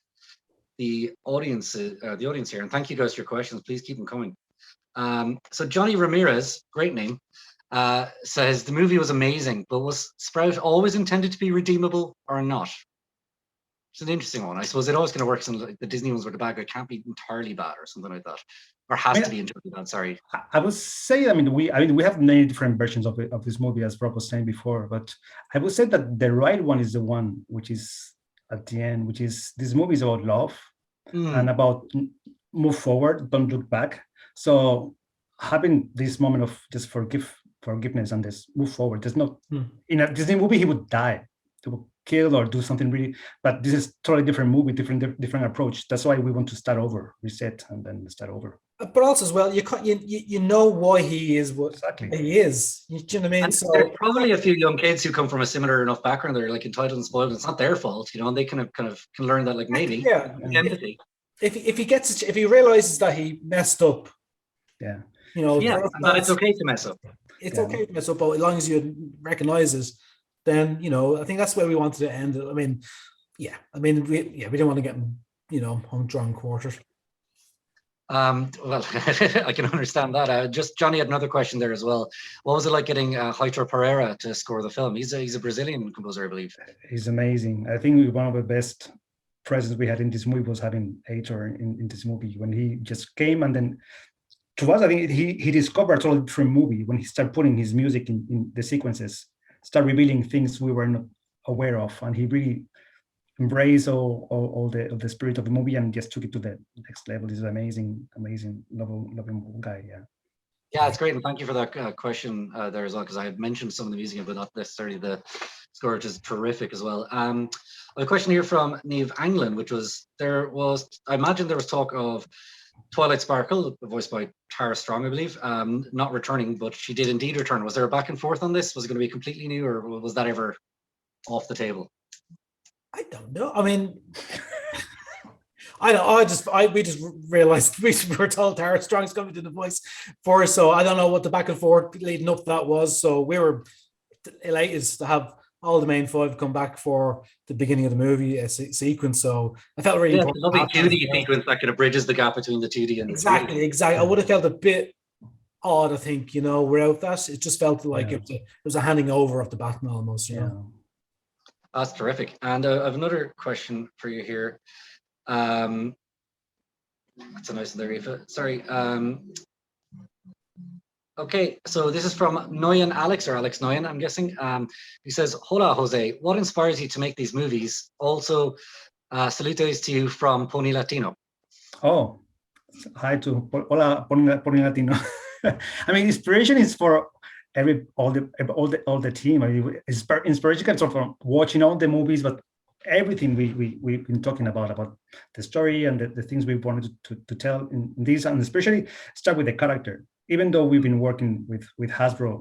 the audience here, and thank you guys for your questions. Please keep them coming. So Johnny Ramirez, great name. says the movie was amazing, but was Sprout always intended to be redeemable or not? It's an interesting one. I suppose it always kind of works in like the Disney ones where the bad guy can't be entirely bad or something like that, or has to be entirely bad. Sorry. I would say, we have many different versions of this movie, as Rob was saying before, but I would say that the right one is the one which is at the end, which is this movie is about love and about move forward, don't look back. So having this moment of just forgiveness and this move forward. There's no in a Disney movie he would die, he would kill or do something really, but this is totally different movie, different approach. That's why we want to start over, reset, and then start over. But also as well, you know why he is what he is. You know what I mean? And so there are probably a few young kids who come from a similar enough background. They're like entitled and spoiled. It's not their fault, you know. And they kind of can learn that, like maybe empathy. If he realizes that he messed up, you know, and it's okay to mess up. It's okay to mess up, but as long as you recognize it, then you know. I think that's where we wanted to end it. I mean, we don't want to get drawn quarters. Well, I can understand that. Just Johnny had another question there as well. What was it like getting Heitor Pereira to score the film? He's a Brazilian composer, I believe. He's amazing. I think one of the best presence we had in this movie was having Heitor in this movie when he just came, and then to us, I think he discovered a totally different movie when he started putting his music in the sequences, start revealing things we were not aware of, and he really embraced all the spirit of the movie and just took it to the next level. He's an amazing, loving guy. Yeah, it's great, and thank you for that question there as well, because I had mentioned some of the music, but not necessarily the score, which is terrific as well. A question here from Niamh Anglin, which was I imagine there was talk of Twilight Sparkle, voiced by Tara Strong, I believe, not returning, but she did indeed return. Was there a back and forth on this? Was it going to be completely new, or was that ever off the table? I don't know. I mean, we just realized we were told Tara Strong's coming to the voice for us, so I don't know what the back and forth leading up to that was. So we were elated to have all the main five come back for the beginning of the movie sequence. So I felt really important. Lovely 2D sequence that kind of bridges the gap between the 2D and exactly. 3D. I would have felt a bit odd, I think, without that. It just felt like it was a handing over of the baton almost. You know? That's terrific. And I have another question for you here. That's a nice one there, Aoife. Sorry. Okay, so this is from Noyan Alex, or Alex Noyan, I'm guessing. He says, "Hola, Jose. What inspires you to make these movies? Also, saludos to you from Pony Latino." Oh, hi to Hola, Pony Latino. I mean, inspiration is for all the team. I mean, inspiration comes from watching all the movies, but everything we've been talking about the story and the things we wanted to tell in this, and especially start with the character. Even though we've been working with Hasbro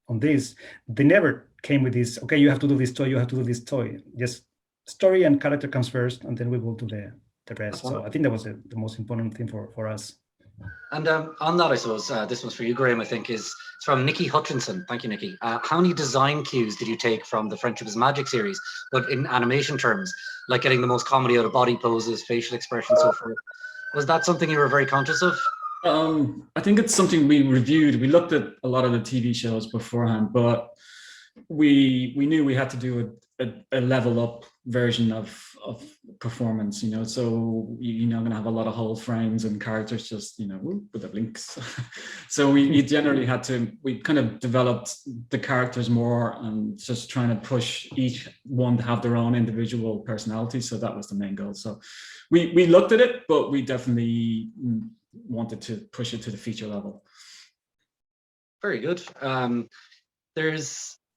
on this, they never came with this, okay, you have to do this toy, Just story and character comes first, and then we will do the rest. So I think that was the most important thing for us. And on that, I suppose, this one's for you, Graham, I think, it's from Nikki Hutchinson. Thank you, Nikki. How many design cues did you take from the Friendship is Magic series, but in animation terms, like getting the most comedy out of body poses, facial expressions, so forth? Was that something you were very conscious of? I think it's something we reviewed. We looked at a lot of the TV shows beforehand, but we knew we had to do a level up version of performance, so you're not going to have a lot of whole frames and characters just, with the blinks. So we generally we kind of developed the characters more and just trying to push each one to have their own individual personality. So that was the main goal. So we looked at it, but we definitely wanted to push it to the feature level. Very good.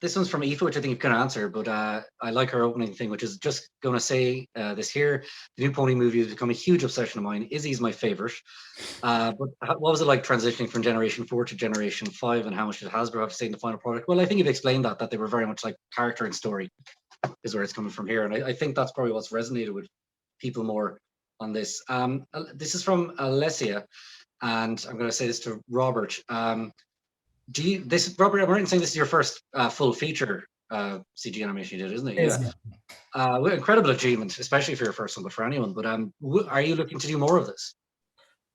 This one's from Aoife, which I think you can answer, but I like her opening thing, which is just going to say this here. The new Pony movie has become a huge obsession of mine. Izzy's my favorite. But what was it like transitioning from Generation 4 to Generation 5, and how much did Hasbro have to say in the final product? Well, I think you've explained that they were very much like character and story is where it's coming from here. And I think that's probably what's resonated with people more on this. This is from Alessia, and I'm going to say this to Robert. Robert, I'm right in saying this is your first full feature CG animation you did, isn't it? Yeah. Incredible achievement, especially for your first one, but for anyone. But are you looking to do more of this?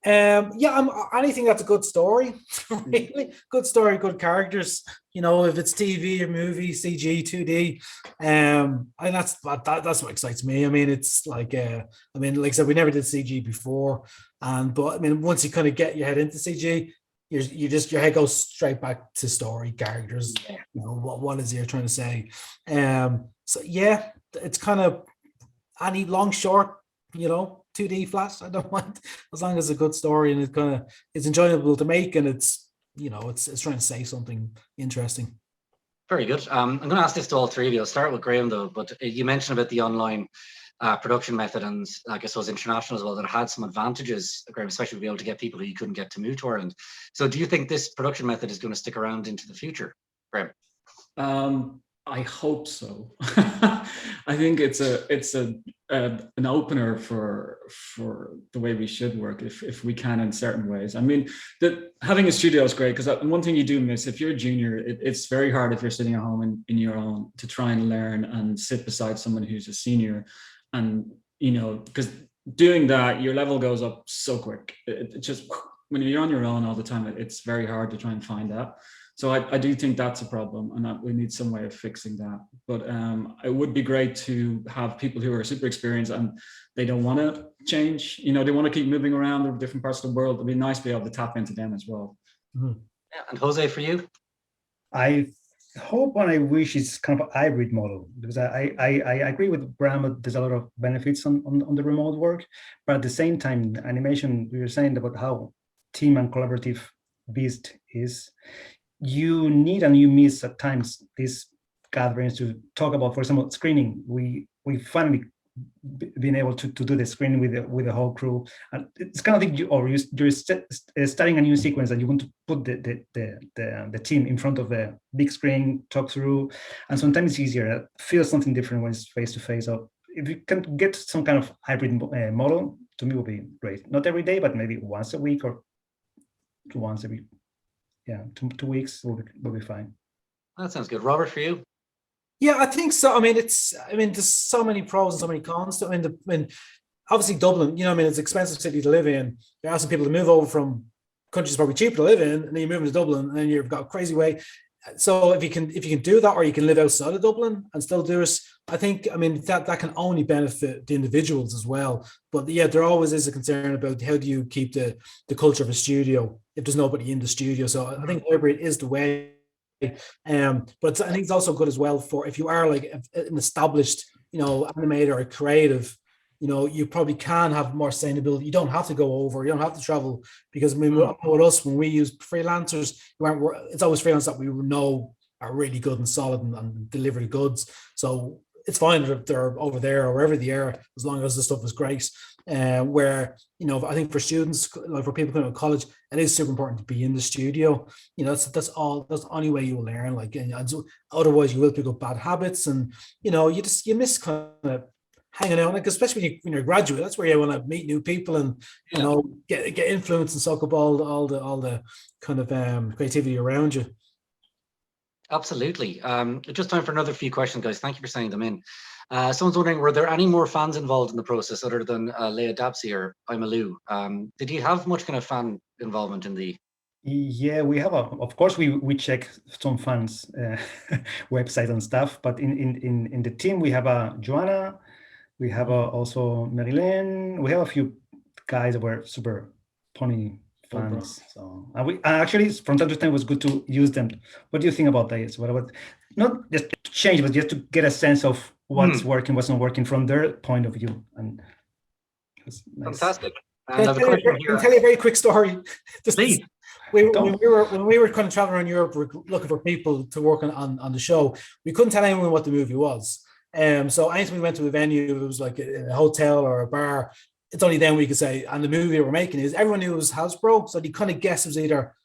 Anything that's a good story, really good story, good characters. You know, if it's TV or movie, CG, 2D, and that's what excites me. I mean, it's like, like I said, we never did CG before, but I mean, once you kind of get your head into CG, your head goes straight back to story, characters. You know, what is you're trying to say? So yeah, it's kind of any long, short, 2D flat, I don't mind, as long as it's a good story and it's enjoyable to make, and it's trying to say something interesting. Very good. I'm going to ask this to all three of you. I'll start with Graham though, but you mentioned about the online production method, and I guess it was international as well, that it had some advantages, Graham, especially to be able to get people who you couldn't get to move to Ireland. So do you think this production method is going to stick around into the future, Graham? I hope so. I think it's an opener for the way we should work if we can in certain ways. I mean, having a studio is great, because one thing you do miss if you're a junior, it's very hard if you're sitting at home in your own to try and learn and sit beside someone who's a senior, and because doing that your level goes up so quick. It just, when you're on your own all the time, it's very hard to try and find that. So I do think that's a problem, and that we need some way of fixing that. But it would be great to have people who are super experienced and they don't want to change. They want to keep moving around to different parts of the world. It'd be nice to be able to tap into them as well. Mm-hmm. Yeah, and Jose, for you? I hope and I wish it's kind of a hybrid model, because I agree with Graham. There's a lot of benefits on the remote work, but at the same time, animation, we were saying about how team and collaborative beast is. You need and you miss at times these gatherings to talk about, for example, screening. We finally been able to do the screening with the whole crew, and it's kind of like you're starting a new sequence and you want to put the team in front of the big screen, talk through, and sometimes it's easier. Feel something different when it's face to face. So if you can get some kind of hybrid model, to me would be great. Not every day, but maybe once a week or once every. Yeah, 2 weeks will be fine. That sounds good. Robert, for you? Yeah, I think so. I mean, there's so many pros and so many cons. I mean, obviously Dublin, it's an expensive city to live in. You're asking people to move over from countries probably cheaper to live in, and then you move into Dublin, and then you've got a crazy way. So if you can do that, or you can live outside of Dublin and still do it, I think, that can only benefit the individuals as well. But yeah, there always is a concern about how do you keep the culture of a studio if there's nobody in the studio. So I think hybrid is the way. But I think it's also good as well for if you are like an established, animator or creative, you probably can have more sustainability. You don't have to go over, you don't have to travel, because with us, when we use freelancers, it's always freelancers that we know are really good and solid and deliver the goods. So it's fine if they're over there or wherever they are, as long as the stuff is great. Where, I think for students, like for people going to college, it is super important to be in the studio. That's the only way you will learn. Like, and so otherwise you will pick up bad habits, and you miss kind of hanging out, like especially when you're a graduate. That's where you want to meet new people and get influence and soak up all the kind of creativity around you. Absolutely. Just time for another few questions, guys. Thank you for sending them in. Someone's wondering, were there any more fans involved in the process other than Leah Dapsy or Imalu? Did you have much kind of fan involvement in the? Yeah, we have of course we check some fans website and stuff, but in the team we have Joanna, we have also Marilyn, we have a few guys that were super pony fans. So we actually from time to time it was good to use them. What do you think about that? What about not just to change, but just to get a sense of what's working, what's not working from their point of view? And it was nice. Fantastic. Can I tell you a very quick story? Please. When we were kind of traveling around Europe, looking for people to work on the show, we couldn't tell anyone what the movie was. So anytime we went to a venue, it was like a hotel or a bar, it's only then we could say, and the movie we're making is, everyone knew it was Hasbro, so they kind of guessed it was either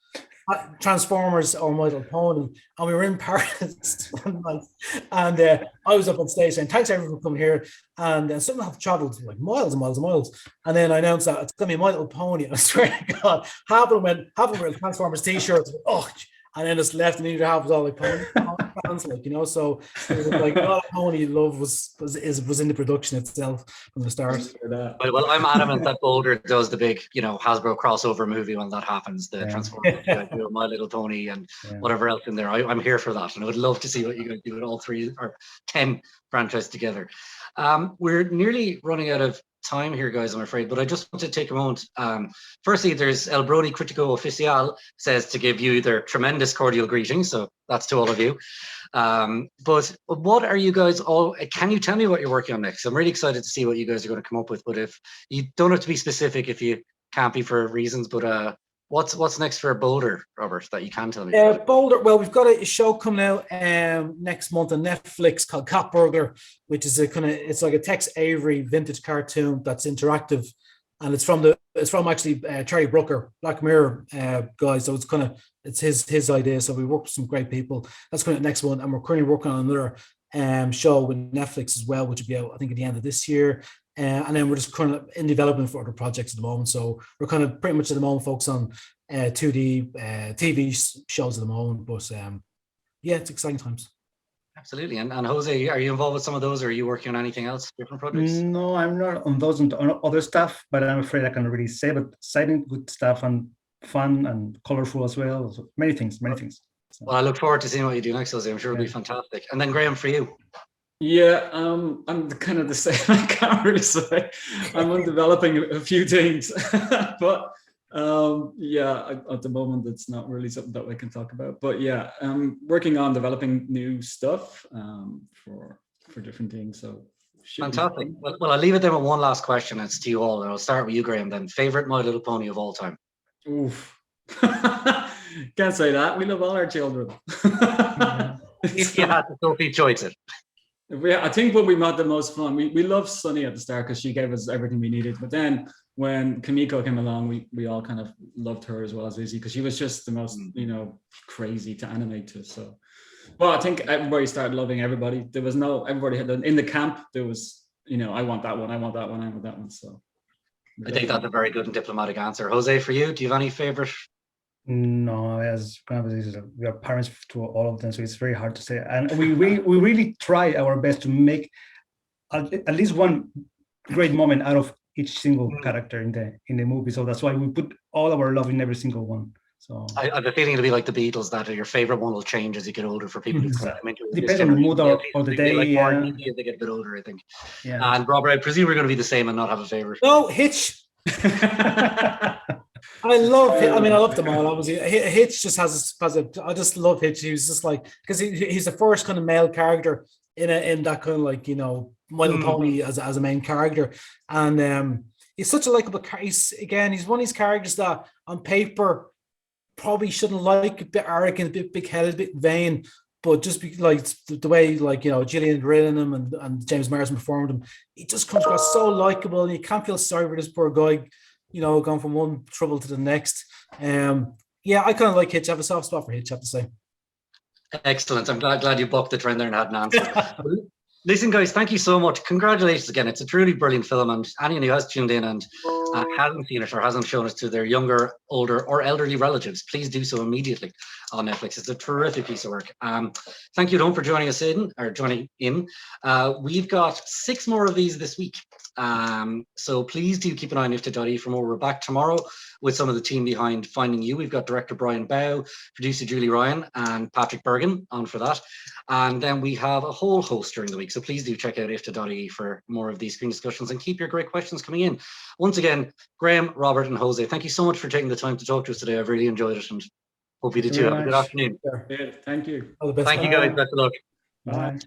Transformers or My Little Pony. And we were in Paris one night, and I was up on stage saying, thanks everyone for coming here. And some have traveled like miles and miles and miles. And then I announced that it's going to be My Little Pony. And I swear to God, half of them were Transformers t-shirts. Oh, and then it's left, and the other half was all like fans, like, you know. So it was like a lot of pony love was in the production itself from the start. Well, I'm adamant that Boulder does the big, you know, Hasbro crossover movie when that happens, the Transformers, My Little Pony, and whatever else in there. I'm here for that, and I would love to see what you guys do with all 3 or 10 franchises together. We're nearly running out of time here, guys, I'm afraid, but I just want to take a moment. Firstly, there's El Brony Critico Oficial says to give you their tremendous cordial greetings, so that's to all of you. But what are you guys all, can you tell me what you're working on next? I'm really excited to see what you guys are going to come up with, but if you don't have to be specific if you can't be for reasons, but what's next for Boulder, Robert, that you can tell me? Boulder, well, we've got a show coming out next month on Netflix called Cat Burglar, which is it's like a Tex Avery vintage cartoon that's interactive, and it's from actually Charlie Brooker, Black Mirror guy. So it's his idea. So we work with some great people. That's coming out next month, and we're currently working on another show with Netflix as well, which will be out, I think, at the end of this year. And then we're just kind of in development for other projects at the moment. So we're kind of pretty much at the moment focused on 2D TV shows at the moment. But yeah, it's exciting times. Absolutely. And Jose, are you involved with some of those, or are you working on anything else, different projects? No, I'm not on those on other stuff, but I'm afraid I can't really say. But exciting, good stuff, and fun and colorful as well. So many things. So. Well, I look forward to seeing what you do next, Jose. I'm sure it'll be fantastic. And then Graham, for you. Yeah, I'm kind of the same. I can't really say. I'm on developing a few things, but yeah, at the moment it's not really something that we can talk about. But yeah, I'm working on developing new stuff for different things. So fantastic. Well, I'll leave it there with one last question. It's to you all, and I'll start with you, Graham. Then, favorite My Little Pony of all time? Oof. Can't say that. We love all our children. If you had to Sophie choice it. I think when we had the most fun, we loved Sunny at the start because she gave us everything we needed. But then when Kamiko came along, we all kind of loved her as well as Izzy because she was just the most, you know, crazy to animate to. So, well, I think everybody started loving everybody. There was everybody had in the camp. There was, you know, I want that one, I want that one, I want that one. So, I think that's a very good and diplomatic answer. Jose, for you, do you have any favorite? No, as we are parents to all of them, so it's very hard to say. And we really try our best to make at least one great moment out of each single character in the movie. So that's why we put all our love in every single one. So I have a feeling it'll be like the Beatles, that your favorite one will change as you get older for people who come into it. Depends on the mood or the day. Like as they get a bit older, I think. Yeah. And Robert, I presume we're going to be the same and not have a favorite. No, Hitch. I love it. I mean, I love them all. Obviously, Hitch just has I just love Hitch. He was just like, because he's the first kind of male character in that kind of, like, you know, My Little Pony as a main character, and he's such a likable character. He's one of these characters that on paper probably shouldn't like, a bit arrogant, a bit big-headed, a bit vain, but just like the way, like, you know, Gillian written him and James Marsden performed him, he just comes across so likable, and you can't feel sorry for this poor guy, you know, going from one trouble to the next. Yeah, I kind of like Hitch. I have a soft spot for Hitch, I have to say. Excellent. I'm glad you bucked the trend there and had an answer. Listen, guys, thank you so much. Congratulations again. It's a truly brilliant film, and anyone who has tuned in and hasn't seen it or hasn't shown it to their younger, older, or elderly relatives, please do so immediately on Netflix. It's a terrific piece of work. Thank you, Don, for joining in. We've got 6 more of these this week. So please do keep an eye on IFTA.ie for more. We're back tomorrow with some of the team behind Finding You. We've got director Brian Bow, producer Julie Ryan, and Patrick Bergen on for that. And then we have a whole host during the week. So please do check out IFTA.ie for more of these screen discussions and keep your great questions coming in. Once again, Graham, Robert, and Jose, thank you so much for taking the time to talk to us today. I've really enjoyed it, and hope you did too. Have a good afternoon. Thank you. All the best. Thank you, guys. Best of luck. Bye.